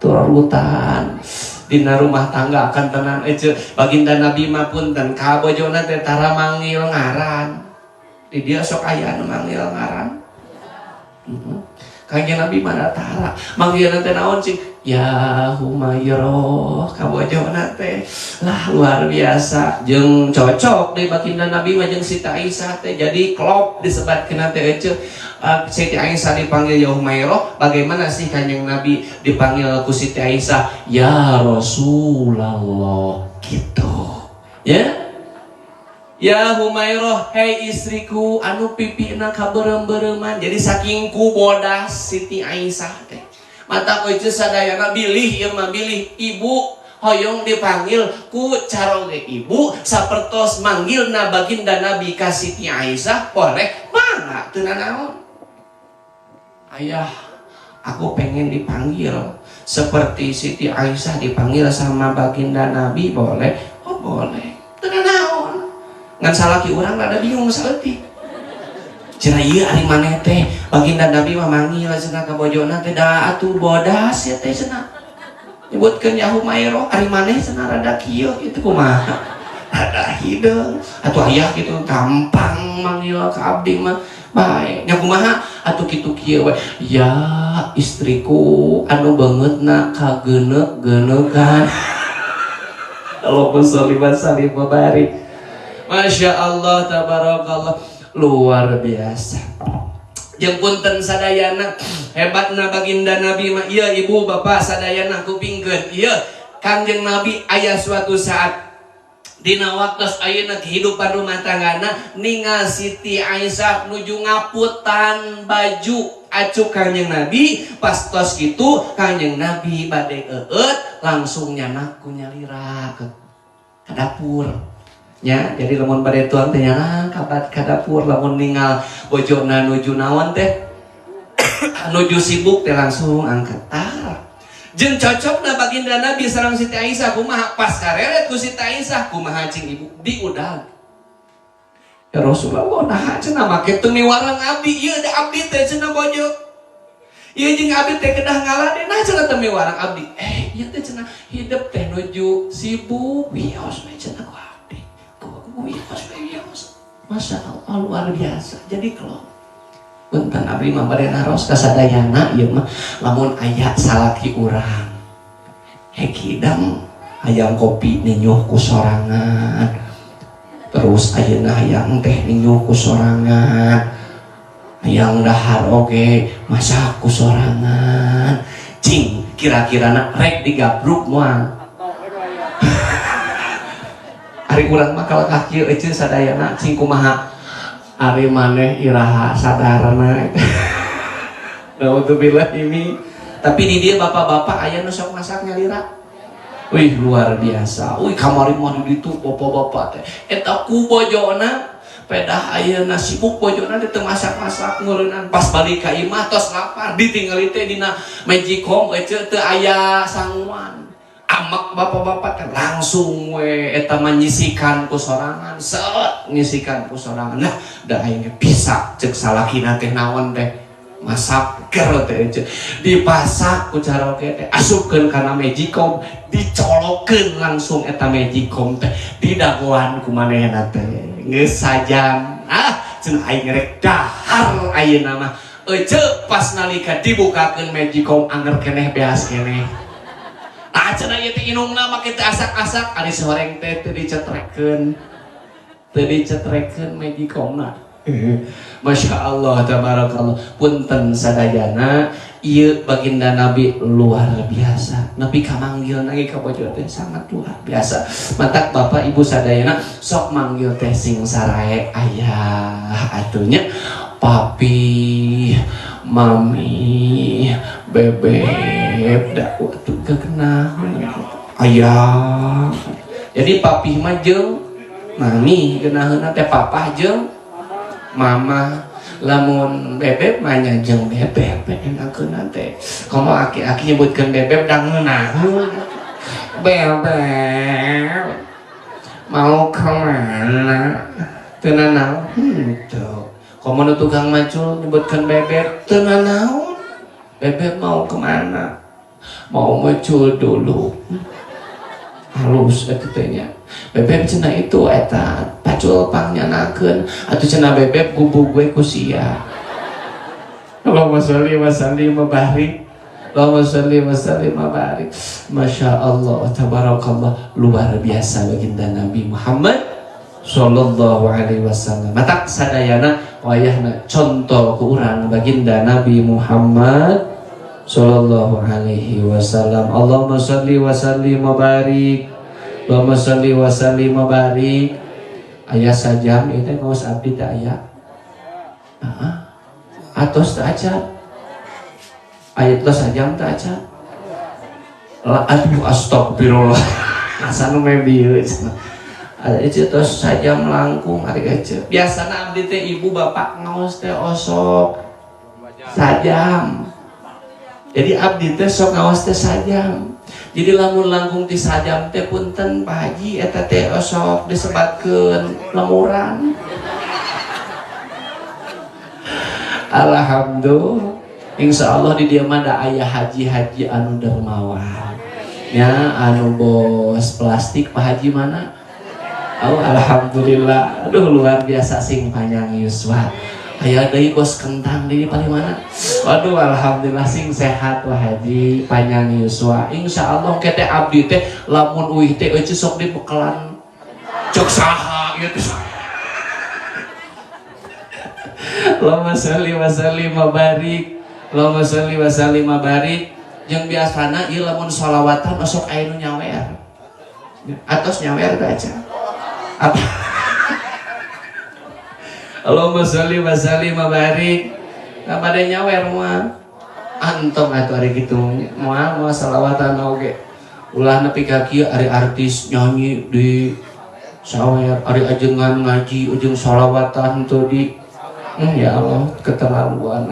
turutan dina rumah tangga akan tenang baginda Nabi mah punten kabojona teh tara manggil ngaran. Di dia sok aya anu manggil ngaran. Kanjeng Nabi mana tara manggilna teh naon sih? Ya Humairah kabojona teh lah luar biasa jeung cocok deui baginda Nabi mah jeung Siti Aisyah teh jadi klop disebatkeun teh ece Siti Aisyah dipanggil ya Humairah. Bagaimana sih Kanjeng Nabi dipanggil ku Siti Aisyah ya Rasulullah gitu ya. Ya Humairah, hei istriku anu pipina kaberem-bereman. Jadi saking ku bodas Siti Aisyah teh mata koice sadayana bilih ieu mah bilih ibu hoyong dipanggil ku caroge ibu sapertos manggilna baginda Nabi ka Siti Aisyah boleh mangga teu nanaon. Ayah aku pengen dipanggil seperti Siti Aisyah dipanggil sama baginda Nabi boleh? Oh boleh teu nanaon. Ngan salaki urang rada bingung saleutik. Cenah ieu ari maneh teh baginda Nabi mah manggil cenah ka bojona teh da atuh bodas ya teh cenah. Nyebutkeun ya Humairah ari maneh cenah rada kieu itu kumaha? Rada hideung. Atuh aya kitu gampang manggil ka abdi mah bae. Nya kumaha? Atuh kitu kieu we. Ya istriku anu beungeutna kageuneup-geuneukan. Allahumma sholli wa sallim wa barik. Masya Allah tabarakallah. Luar biasa. Jeung punten sadayana hebatna baginda Nabi mah ieu ibu bapak sadayana kupingkeun ieu Kanjeng Nabi aya suatu saat dina waktos ayeuna kehidupan rumah tanggana ningal Siti Aisyah nuju ngaputan baju acuk Kanjeng Nabi. Pas tos kitu Kanjeng Nabi bade eut langsung nyanak ku nyalira ke dapur. nya. Jadi lamun bade tuang teh nyana kabat ka dapur, lamun ningal bojona nuju naon teh nuju sibuk teh langsung angkat tar. Jeung cocokna baginda Nabi sareng Siti Aisyah kumaha pas kareret ku Siti Aisyah kumaha cing ibu diudag. Ya Rasulullah nah cenah make teu miwarang abdi ieu da abdi teh cenah bojo. Ieu jeung abdi teh kedah ngaladen nah cenah teu miwarang abdi. Ieu teh cenah hidup teh nuju sibuk wios we cenah ku abdi. Ku wios we wios. Masya Allah luar biasa. Jadi kalau punten abdi mah bade naros kasadayana ieu mah lamun aya salaki urang. Hekidang hayang kopi ninyuh ku sorangan. Terus ayeuna hayang teh ninyuh ku sorangan. Hayang dahar oge masak ku sorangan. Cing kira-kirana rek digabruk moal. Ari urang mah kalekah kieu euceun sadayana cing kumaha ari maneh iraha sadarna. Naudzubillah ini. Tapi di dia bapak-bapak aya nu sok masak nyalira. Wih luar biasa. Wih kamari mah di ditu bapak-bapak teh. Eta ku bojona pedah ayeuna sibuk bojona teh teu masak-masak ngeureunnan pas balik ka imah tos lapar ditinggali teh dina Magicom euceun teu aya sanguan. Amak bapak-bapak teh langsung we eta menyisikan ku sorangan, set nyisikan ku sorangan. Nah, da aing bisa ceuk salakina teh naon teh masak ker teh dipasak ku karaoke teh asupkeun kana Magicom, dicolokeun langsung eta Magicom teh di dagoan ku manehna teh. Geus sajam. Cenah aing rek dahar ayeuna mah. Euceuk pas nalika dibukakeun Magicom anger keneh beas keneh. Cenah ieu teh inungna make teh asak-asak ari soreng teh teu dicetrekeun. Teu dicetrekeun Magicomna. Masya Allah tabarakallah. Punten sadayana ieu baginda Nabi luar biasa. Nabi kamanggil lagi ka bojo teh sangat luar biasa. Matak bapak ibu sadayana sok manggil teh sing sarae ayah atunya papi, mami, bebek, dakwah tuh kekenal ayah. Jadi papi mah jeung mami geunaheunna teh papa jeung mama. Lamun bebek mah nya jeung bebek enakeunna teh. Komo aki-aki nyebutkeun bebek da ngeunaheun. Bebek mau kemana? Teu nanaon tuh. Komo nu tukang macul nyebutkeun bebek teu nanaon. Bebek mau kemana? Mau macul dulu. Halus eta teh nya. Bebek cenah itu eta pacul pangnyanaakeun atuh cenah bebek gubug we ku sia. Allahumma sholli wa sallim wa barik. Allahumma sholli wa sallim wa barik. Masya Allah tabarakallah luar biasa baginda Nabi Muhammad sallallahu alaihi wasallam. Matak sadayana wayahna contoh ku urang baginda Nabi Muhammad sallallahu alaihi wasallam. Allahumma sholli wa sallim wa barik. Allahumma sholli wa sallim wa barik. Aya sajam ieu teh ngaos abdi teh aya. Atos teh acan. Aya tos sajam teh acan. Aduh astagfirullah. Asana meh dieu cenah. Aya tos sajam langkung ari ece. Biasana abdi teh ibu bapak ngaos teh osok sajam. Jadi abdi teh sok ngaos teh sajam. Jadi lamun langkung ti sajam teh punten Pak Haji eta teh osok disebatkeun lemuran. Alhamdulillah. Insyaallah di dieu mah da aya haji-haji anu dermawan. Ya anu bos plastik Pak Haji mana? Oh alhamdulillah. Aduh luar biasa sing panjang Yuswa. Aya deui bos kentang di paling mana? Waduh alhamdulillah sing sehat Wah Haji panjang Yuswa. Insyaallah kete abdi teh lamun uih teh eueuh sok dibekelan cok saha ieu teh. Allahumma sholli wa sallim wa barik. Allahumma sholli wa sallim wa barik. Jeung biasana ieu lamun sholawatan sok aya nu nyawer. Atos nyawer teh aja. Apa? Allahumma sholli wa sallim wa barik. Pada nyawer moal. Antom atuh ari kitu moal salawatan oge. Ulah nepi ka kieu ari artis nyanyi di sawer ari ajengan ngaji ujung sholawatan tuh di ya Allah keterlaluan.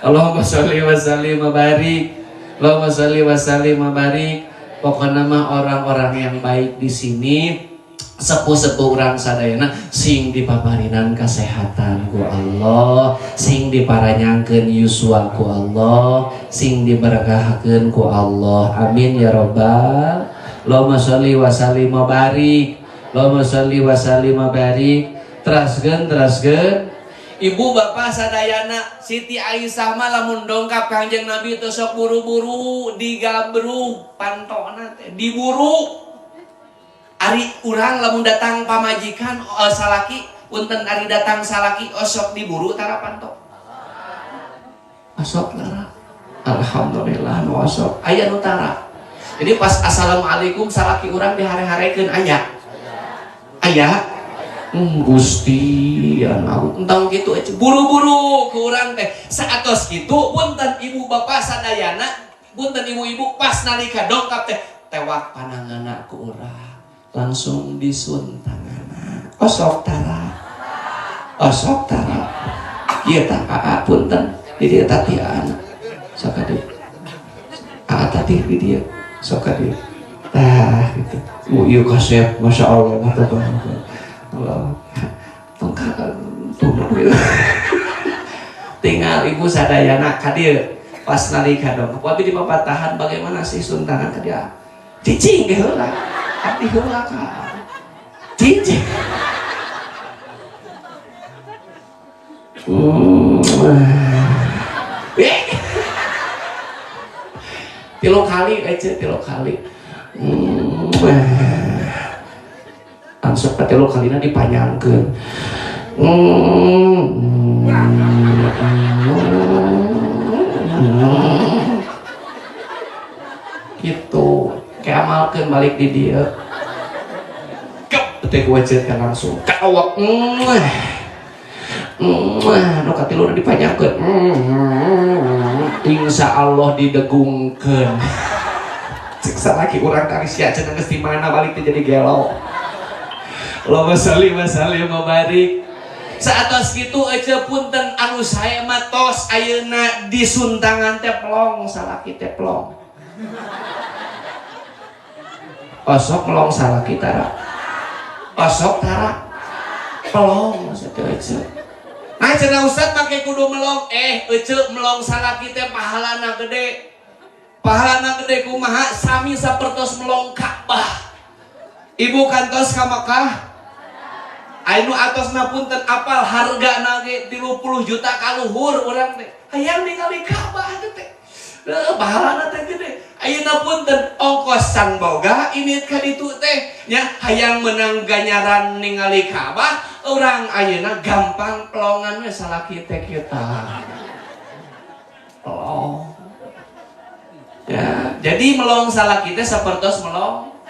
Allahumma sholli wa sallim wa barik. Allahumma sholli wa sallim wa barik. Pokoknya mah orang-orang yang baik di sini sepuh-sepuh urang sadayana sing dipaparinan kesehatan ku Allah, sing diparanyangkeun yuswa ku Allah, sing diberkahakeun ku Allah. Amin ya rabbal. Allahumma sholli wa sallim wa barik. Allahumma sholli wa sallim wa barik. Teraskeun ibu bapak sadayana Siti Aisyah mah lamun dongkap Kanjeng Nabi teu sok buru-buru digabrug pantona teh diburu. Ari urang lamun datang pamajikan salaki punten ari datang salaki osok diburu tara pantok. Osok tara. Alhamdulillah nu osok aya nu tara. Jadi pas assalamualaikum salaki urang dihare-harekeun aya. Aya. Gusti anak entang gitu aja buru-buru ke urang teh saatos kitu punten ibu bapak sadayana punten ibu-ibu pas nalika dongkap teh tewak pananganna ku urang langsung disuntanganna osok tara ieu tah punten di dieu tatian sok ade tadi di dieu sok ade tah gitu ieu kasep masyaallah mah Allah tinggal ibu sadayana ka dieu pas nalika dongkap wabi di papatahan bagaimana sih suntangan ka dia cicing ge heula abdi heula ka cicing tilu kali langsung patelo kalina dipanyangkeun gitu keamalkeun balik di dieu kep teh wajeutkeun langsung ka awak nu katilu dipanyangkeun insyaallah didegungkeun siksa lagi urang kari sia cenah geus di mana balik teh jadi gelo. Allahumma sholli wa sallim wa barik. Saatos kitu aja punten anu sae mah tos ayeuna disuntangan teh plong salaki teh plong. Osok melong salaki tara. Osok tara. Plong saeutik aja. Nah cenah Ustaz make kudu melong euceuk melong salaki teh pahalana gede. Pahalana gede kumaha sami sapertos melong Ka'bah. Ibu kantos ka Mekah anu atosna punten apal hargana ge 30 juta ka luhur urang teh hayang ningali Ka'bah teh pahalana teh gede ayeuna punten ongkos can boga init ka ditu teh nya hayang menang ganyaran ningali Ka'bah urang ayeuna gampang pelongan we salaki teh kita oh ya jadi melong salaki teh sapertos melong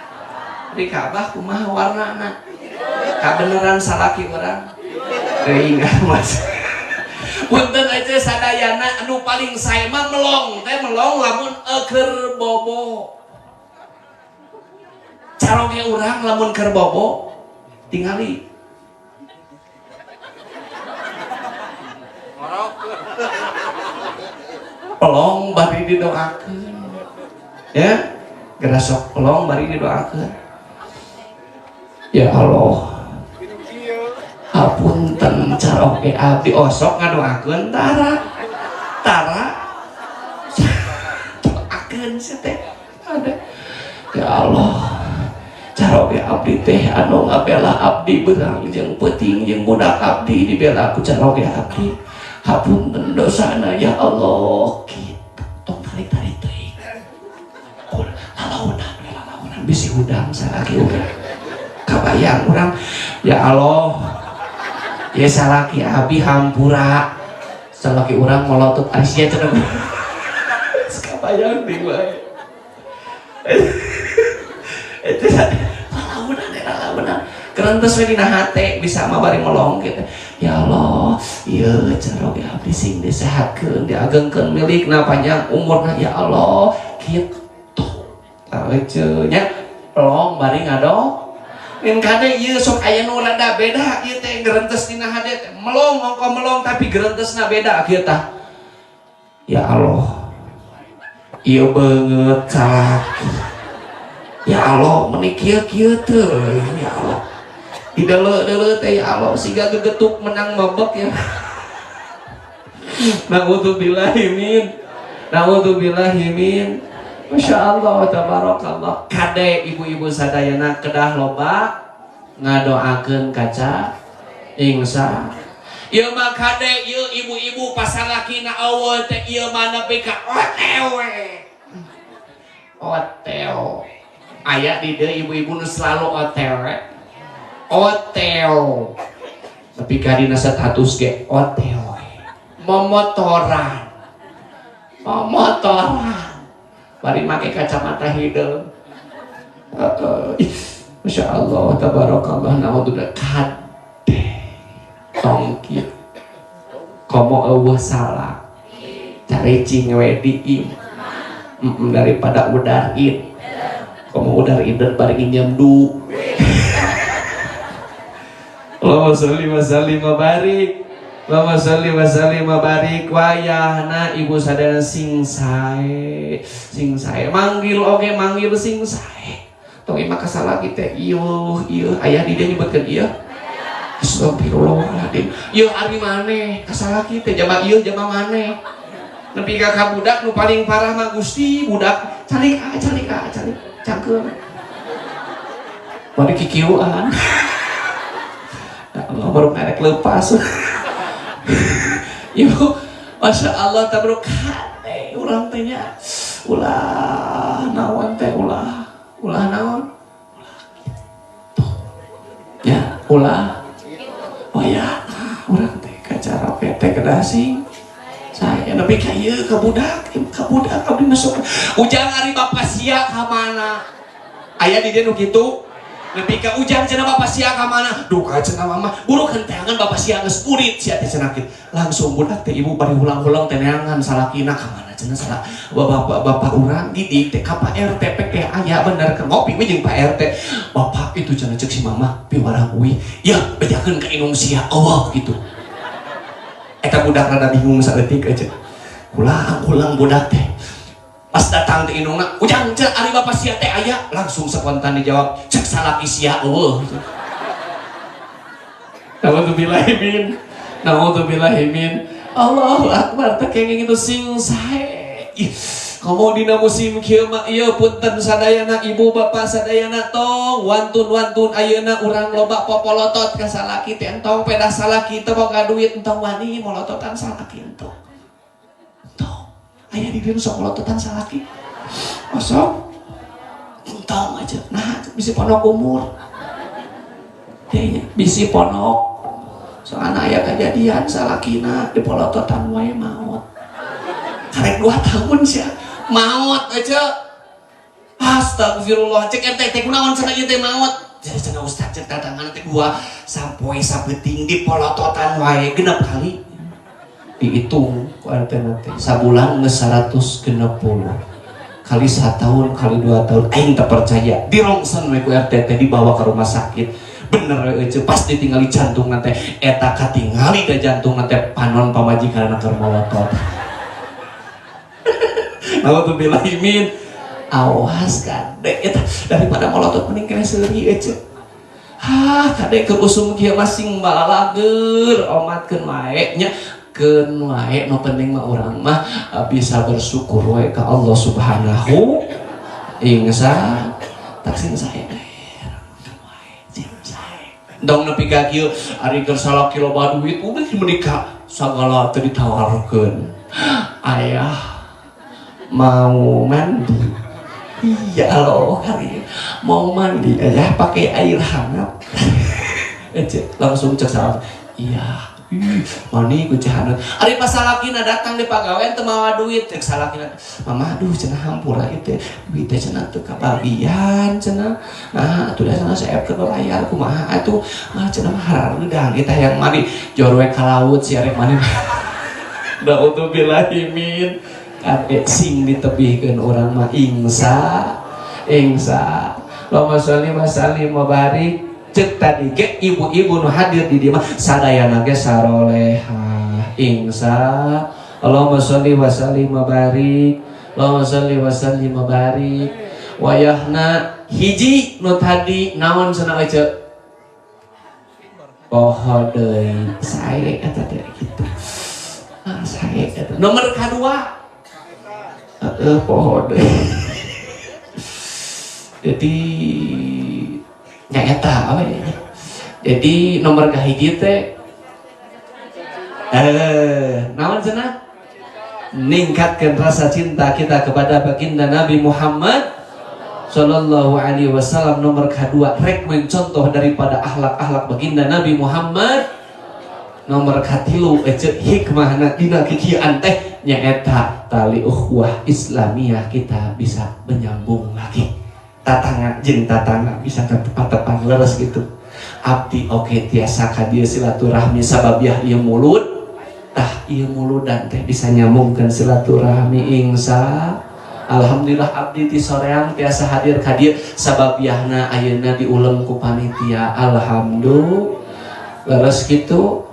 di Ka'bah kumaha warnana kabeneran salaki urang teuing mas punten aja sadayana anu paling sae mah melong teh melong lamun keur bobo caroge urang lamun keur bobo tingali pelong bari didoakeun ya geura sok pelong bari didoakeun. Ya Allah hapunten caroge abdi osok ngadoakeun tara doakeun teh ada ya Allah caroge abdi teh anu ngabela abdi beurang jeung peuting jeung budak abdi dibela ku caroge abdi hapunten dosana ya Allah kitu tong tarik-tarik teuing lalaunan bisi hudang salaki urang kabayang urang ya Allah ya salaki abi hampura salaki urang molotot Asia cenah kabayang deui wae eta lalaunan kerentos we dina hate bisa mah bari melong kitu ya Allah ieu caroge abdi sing disehatkeun diagengkeun milikna panjang umurna ya Allah kitu aweujeuh nya pelong bari ngadong Min kade ieu sok aya nu rada beda ieu teh gerentes dina hade teh. Melong ongko melong tapi gerentesna beda kieu tah. Ya Allah. Ieu beungeut salaki. Ya Allah meuni kieu-kieu teh. Ya Allah. Dideuleu-deuleu teh ya Allah siga gegetuk menang mabek ya. Na'udzubillahi min. Na'udzubillahi min. Masya Allah, tabarakallah. Kade ibu-ibu sadayana kedah loba ngadoakeun kaca ingsa. Ieu mah kade ieu ibu-ibu pasarlakina eueuh teh ieu mah nepi ka otewe. Oteo. Aya di dieu ibu-ibu nu selalu otewe. Oteo. Tapi kadina status ge otewe. Momotoran. Bari make kacamata hidung. Masya Allah, tabarakallah, naudzubillah kade tongkit komo eueuh salah carecing we diim daripada udarin komo udarin bari nginjem du. Allahumma sholli wa sallim wa barik. Allahumma sholli wa sallim wa barik. Wayahna ibu sadayana sing sae manggil oge manggil sing sae tong imah kasalaki teh ieu aya di dieu nyebutkeun ieu astagfirullahaladzim ieu ari maneh kasalaki teh jama ieu jama maneh nepi ka budak nu paling parah mah Gusti budak calik cangkeun bari kikieuan ya Allah baru ngarek lepas. Ibu, Masya Allah tabarokate urang teh nya ulah naon teh ulah naon ya ulah oh ya urang teh kacara PT kedah sing saya nepi ka ieu ka budak abdi masuk ujang ari bapak sia ka mana aya di dieu nu kitu nepi ka ujang cenah bapak sia ka mana duka cenah mama buru kenteangan bapak sia geus urit sia teh cenah kitu langsung budak teh ibu bari ulang-ulang teh neangan salakina ka mana cenah salah bapak urang didik teh ka Pak RT teh aya bener ke ngopi we jeung Pak RT bapak itu cenah ceuk si mama piwarang uwi ya bejakeun ka inung sia eueuh gitu eta budak rada bingung saeutik aja ulang budak teh pas datang ke indungna ujang cek ari bapak sia teh aya langsung spontan dijawab cek salaki sia eueuh. Naudzubillahi min. Allahu akbar teh kenging itu sing sae. Komo dina musim kieu mah ieu punten sadayana ibu bapak sadayana tong wantun ayeuna urang loba popolotot ka salaki teh entong pedah salaki teu boga duit entong wani molototan salaki entong. Ayah di dieu sok molototan salaki. Osok. Entong aja. Nah, bisi ponok umur. Teh bisi ponok. Soalna aya kejadian salakina dipolototan wae maot. Karek 2 tahun sia. Maot aja. Astagfirullah. Cek teh kunaon cenah ieu teh maot. Jadi cenah ustaz cek datangan teh 2 sampoe sabeting dipolototan wae 6 kali. Dihitung ku RT nanti sabulan geus 160 kali 1 tahun kali 2 tahun aing tak percaya dirongsen we ku RT teh dibawa ke rumah sakit bener eueuh pas ditinggali jantung nanti eta katingali da jantung nanti panon pamajikanna keur molotot. Naudzubillahi min. Awas kade eta daripada molotot mending kene seuri eueuh. Kade keur usum kieu masing balalager omatkeun wae nya keun wae nu penting mah urang mah bisa bersyukur wae ka Allah Subhanahu ingsa taksin sae dong nepi ka kieu ari keur salaki loba duit udah menikah sagala teu ditawarkeun ayah mau mandi iya Allah hari mau mandi ayah pakai air hangat langsung cek salam iya mani ku cahana ari pas salakina datang di pagawean teu mawa duit cek salakina mama aduh cenah hampura ieu teh duit teh cenah teu kabagian cenah nah atuh da cenah saep keur bayar kumaha atuh cenah mah hareudeung kita yang mani jor we ka laut si arek mani naudzubillahi min kade sing ditebihkeun urang mah ingsa Allahumma sholli wa sallim wa barik cek tadi ge ibu-ibu nu hadir di dieu mah sadayana ge sarolehah insya Allahumma sholli wa sallim wa barik Allahumma sholli wa sallim wa barik wayahna hiji nu tadi naon cenah ece poho deui sae eta teh kitu sae eta nomor kadua poho deui jadi nyaeta apa ya jadi nomor kahiji teh naon cenah ningkatkan rasa cinta kita kepada baginda Nabi Muhammad Sallallahu Alaihi Wasallam. Nomor kedua rek mencontoh daripada akhlak-akhlak baginda Nabi Muhammad. Nomor katilu hikmahna dina kikian teh nyaeta tali ukhuwah Islamiyah kita bisa menyambung lagi tatangga jeung tatangga bisa tepat-tepat leres gitu. Abdi oke tiasa ka dieu silaturahmi sababiah ieu mulut tah ieu muludan teh bisa nyambungkeun silaturahmi insya Alhamdulillah abdi ti soreang tiasa hadir ka dieu sababiahna ayeuna diulem ku panitia alhamdulillah leres kitu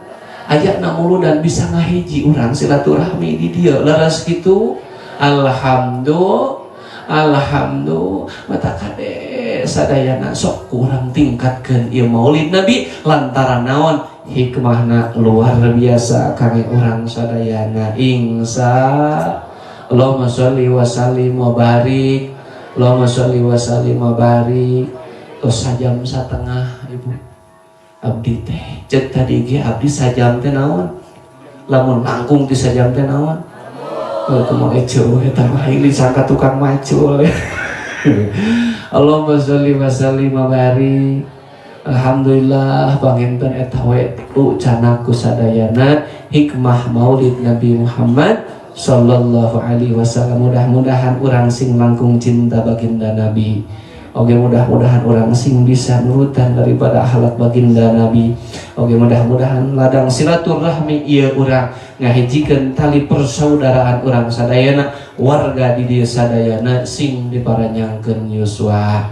aya na muludan bisa ngahiji urang silaturahmi di dieu leres kitu alhamdulillah mata kade sadayana sok kurang tingkatkeun ieu maulid nabi lantaran naon hikmahna luar biasa kami urang sadayana insya Allahumma sholli wa sallim wa barik Allahumma sholli wa sallim wa barik tos sajam satengah ibu abdi teh cek tadi ge abdi sajam teh naon lamun langkung ti sajam teh naon kumaha eceu eta mah ini sangka tukang macul Allahumma sholli wa sallim wa barik alhamdulillah panginten eta we canaku sadayana hikmah maulid Nabi Muhammad Sallallahu Alaihi Wasallam. Mudah-mudahan orang sing langkung cinta baginda Nabi. Oke, mudah-mudahan orang sing bisa nurutan daripada akhlak baginda Nabi. Oke, mudah-mudahan ladang silaturahmi ieu urang ngahijikeun tali persaudaraan urang sadayana warga di dieu sadayana sing diparanyangkeun yuswa.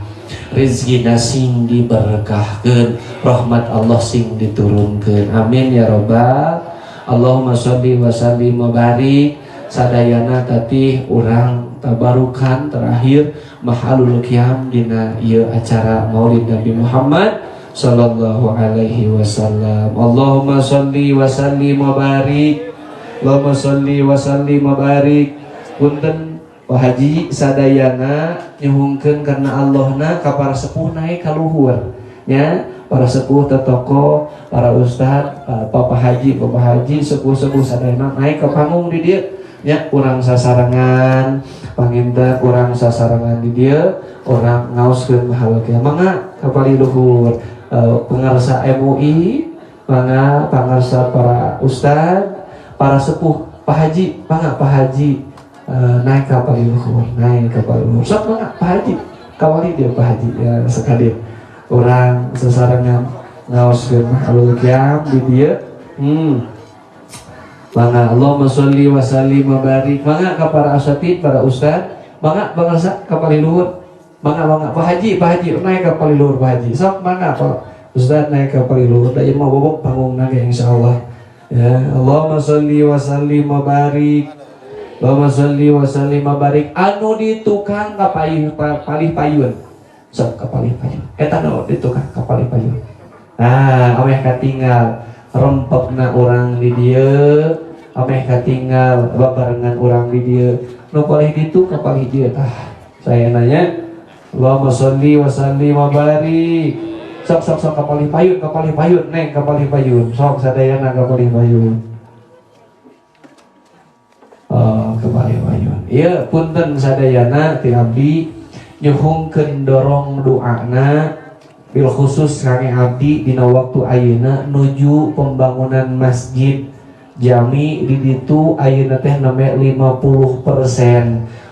Rezekina sing diberkahkeun, rahmat Allah sing diturunkeun. Amin ya rabbal. Allahumma sholli wa sallim wa barik sadayana tatih urang tabarukan terakhir mahalul qiyam dina ieu acara Maulid Nabi Muhammad sallallahu alaihi wasallam. Allahumma sholli wa sallim wa barik. Allahumma sholli wa sallim wa barik. Punten Pak Haji sadayana nyuhungkeun karena Allahna ka para sepuh naik ka luhur nya para sepuh tetoko para ustad Bapak Haji sepuh-sepuh sadayana naik ke panggung di dieu nya urang sasarangan panginten urang sasarangan di dieu urang ngaoskeun mahalul qiyam mangga ka pali luhur pengarsa MUI mangga pangarsa para ustad para sepuh Pak Haji mangga Pak Haji naik ka pali luhur sok mangga Pak Haji kawali dia Pak Haji ya sekali urang sasarangan ngaoskeun mahalul qiyam di dieu mangga Allahumma sholli wa sallim wa barik mangga ka para asatid para ustad mangga bangsa ka pali luhur mangga Pak Haji naik ka pali luhur Pak Haji sok mangga Pak ustad naik ka pali luhur da ieu mah bobok panggungna ge insyaallah ya Allahumma sholli wa sallim wa barik Allahumma sholli wa sallim wa barik anu di tukang ka palih payun sok ka palih payun eta no di tukang ka palih payun nah ameh katinggal rempekna urang di dieu ameh katinggal babarengan urang di dieu nu palih ditu ka palih dieu tah saya nanya Allahumma sholli wa sallim wa barik sok ka palih payun neng ka palih payun sok sadayana ka palih payun ka palih payun ieu punten sadayana ti abdi nyuhungkeun dorong doana bil khusus kami abdi dina waktu ayeuna nuju pembangunan masjid jami di ditu ayeuna teh name 50%.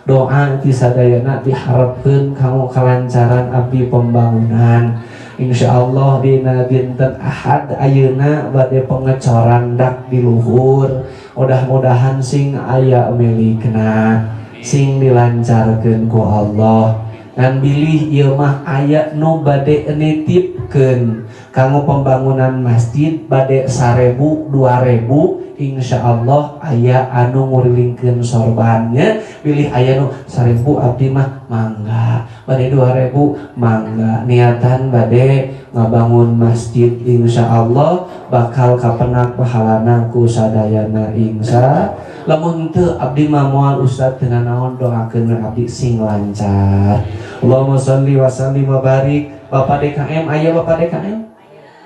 Doa ti sadayana diharapkeun kanggo kalancaran abdi pembangunan. Insyaallah dina dinten Ahad ayeuna bade pengecoran dak di luhur. Mudah-mudahan sing aya milikna sing dilancarkeun ku Allah. Ngan bilih ieu mah aya nu bade nitip diajukeun kanggo pembangunan masjid bade 1.000 2.000 insyaallah aya anu ngurilingkeun sorbannya pilih aya nu 1.000 abdi mah mangga bade 2.000 mangga niatan bade ngabangun masjid insyaallah bakal kapenak pahalana ku sadayana insya lamun teu abdi mah moal ustad dengan naon doakeun abdi sing lancar Allahumma sholli wa sallim wa barik Bapak DKM aya Bapak DKM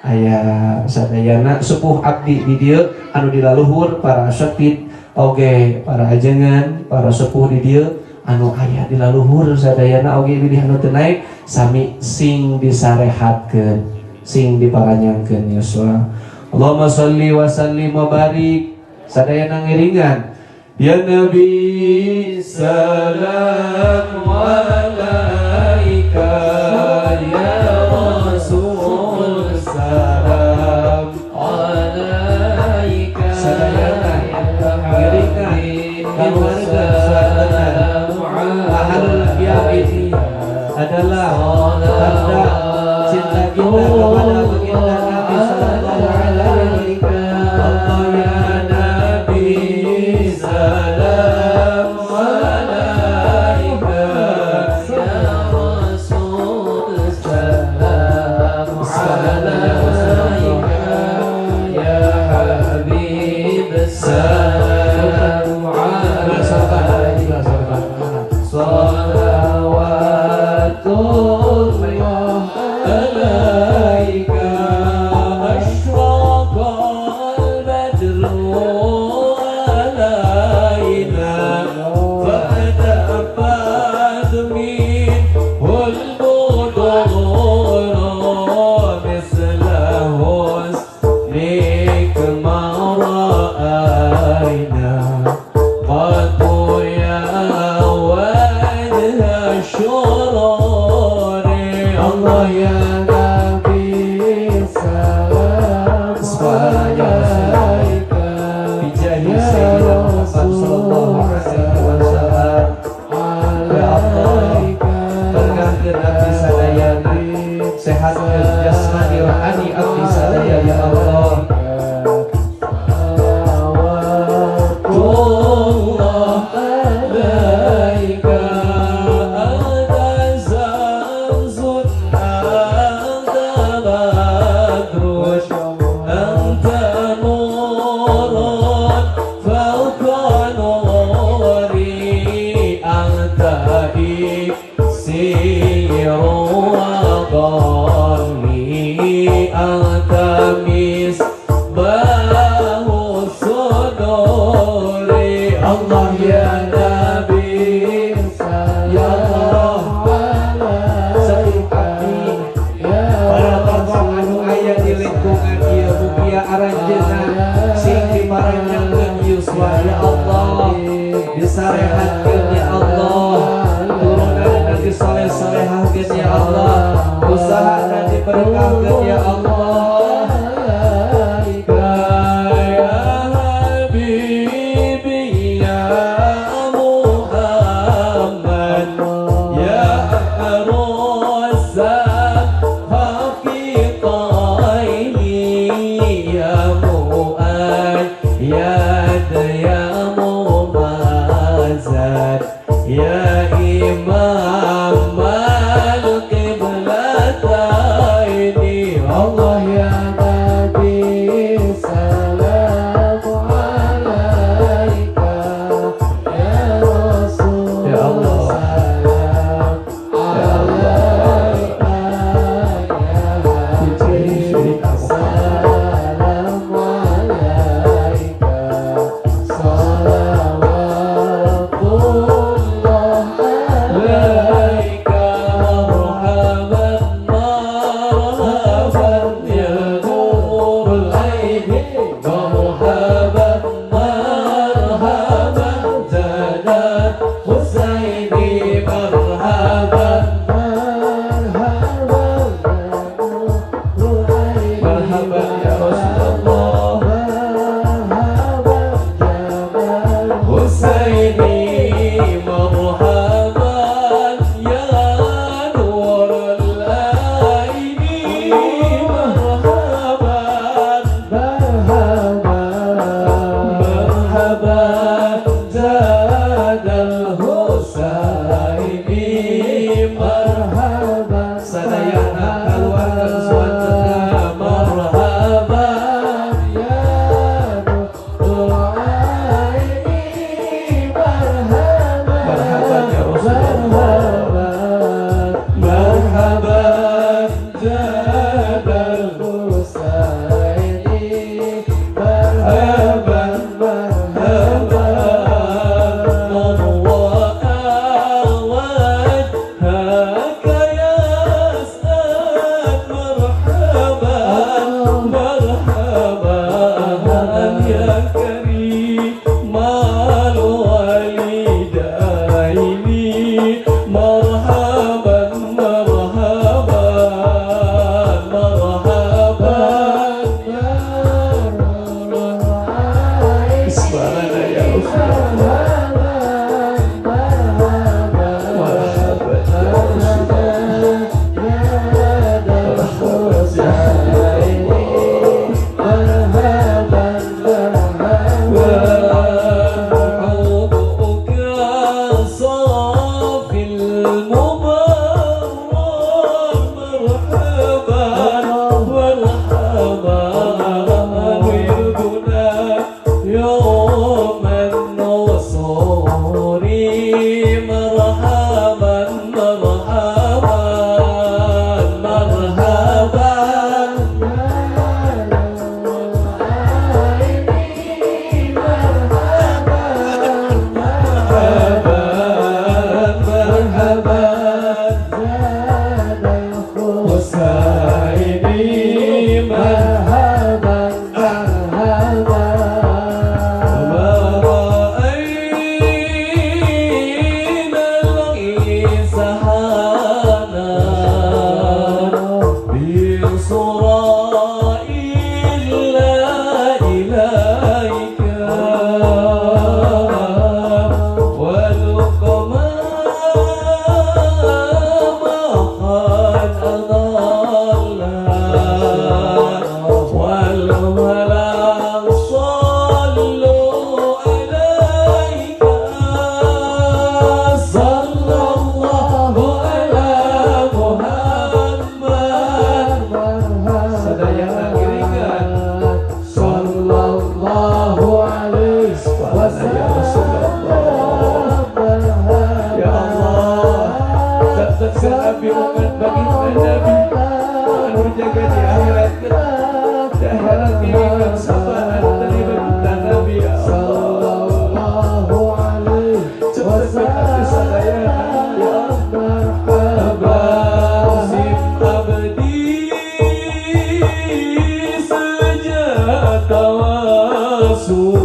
aya sadayana sepuh abdi di dieu anu dilaluhur para syafid oge para ajengan para sepuh di dieu anu aya dilaluhur sadayana oge bilih anu teu naik sami sing disarehatkeun sing diparanyangkeun yuswa Allahumma sholli wa sallim wa barik sadayana ngiringan ya nabi salam alaika ya rasul salam alaika sadayana ngiringan keluarga salam ahlul yamin adalah tanda cinta kita kepada baginda Nabi sallallahu alaihi wasallam ya nabi salam alaika ya rasul salam alaika ya habib salam alaika salawatullah alaika asyraqal badru alaina fatafat minhul budur misla husnik ma ra'ayna qatu ya wajha syururi Allah ya Nabi salam alaika bijahi sayyidina Muhammad sallallahu alaihi wasallam ya Allah berkahkeun abdi sadayana sehatkeun jasmani rohani abdi sadaya ya Allah salawatullah alaika anta zamzun anta badrun anta nurun fawqa nuri anta iksiru wa qalbi anta misbahu suduri Allah ya Nabi ya Allah sepuh abdi para tokoh anu aya di lingkungan ieu mugia aranjeunna sing diparanjangkeun yuswa ya Allah disarehatkeun ya Allah turunanna disoleh-solehahkeun ya Allah usahana diberkahkeun ya Allah ya imam al-qiblataini Allah ya Nabi salamu alaika ya Rasul ya Allah salam alaika ya Habib salamu alaika salawatullah alaika marhaban marhaban ya nurul aini marhaban marhaban zadat husaini marhaban marhaban marhaban ya Rasulullah marhaban jamal husaini marhaban ya nurul aini sejak tawasul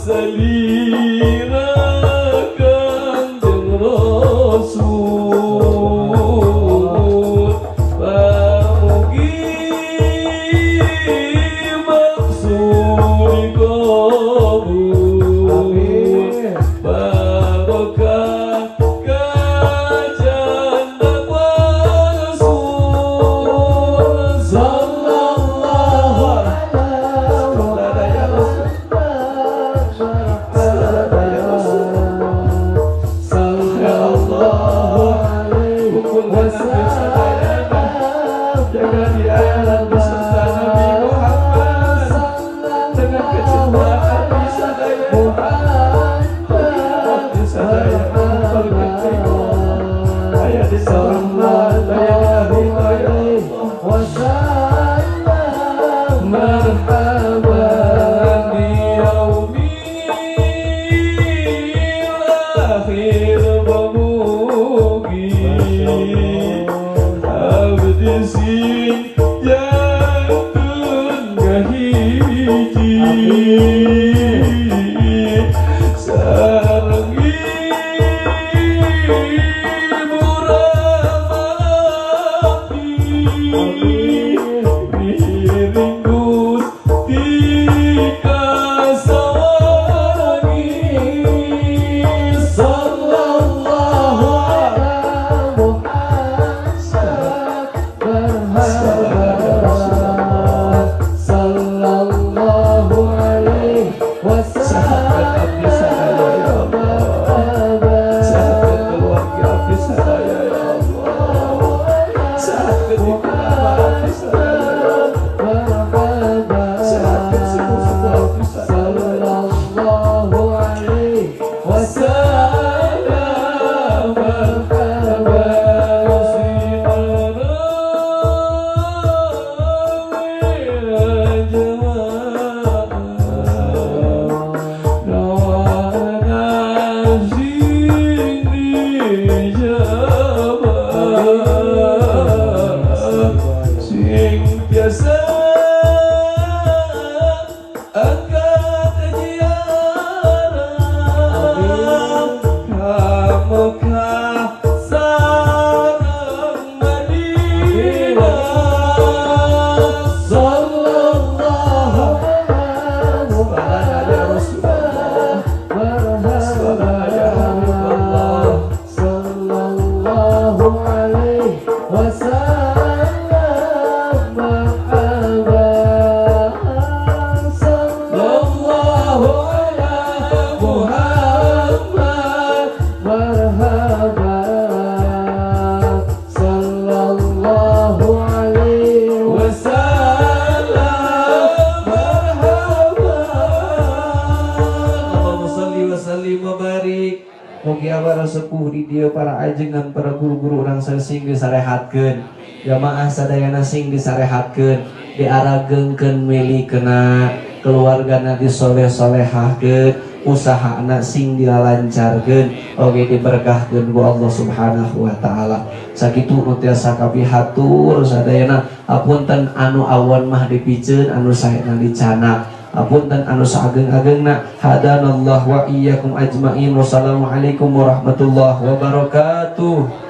salirakan jeung Rasul pamugi maksud kabul barokah kajanda Rasul sallallahu alaihi marhaban bi yaumil akhir bamugi abdi sing jantun kahiji sareng ibu ramati miring Gusti kasawangi sallallahu alaihi Mugi abara sepuh di dia para ajengan para guru-guru urang sing disarehatkeun jamaah sadayana sing disarehatkeun diaragengkeun milikeuna keluargana disoleh-solehahkeun usahana sing dilancarkeun oge diberkahkeun ku Allah Subhanahu wa taala sakitu nu tiasa kapihatur sadayana apunten anu awon mah dipiceun anu saena dicanak apunten anu saageng-agengna hadanallah wa iyyakum ajmain wassalamualaikum warahmatullahi wabarakatuh.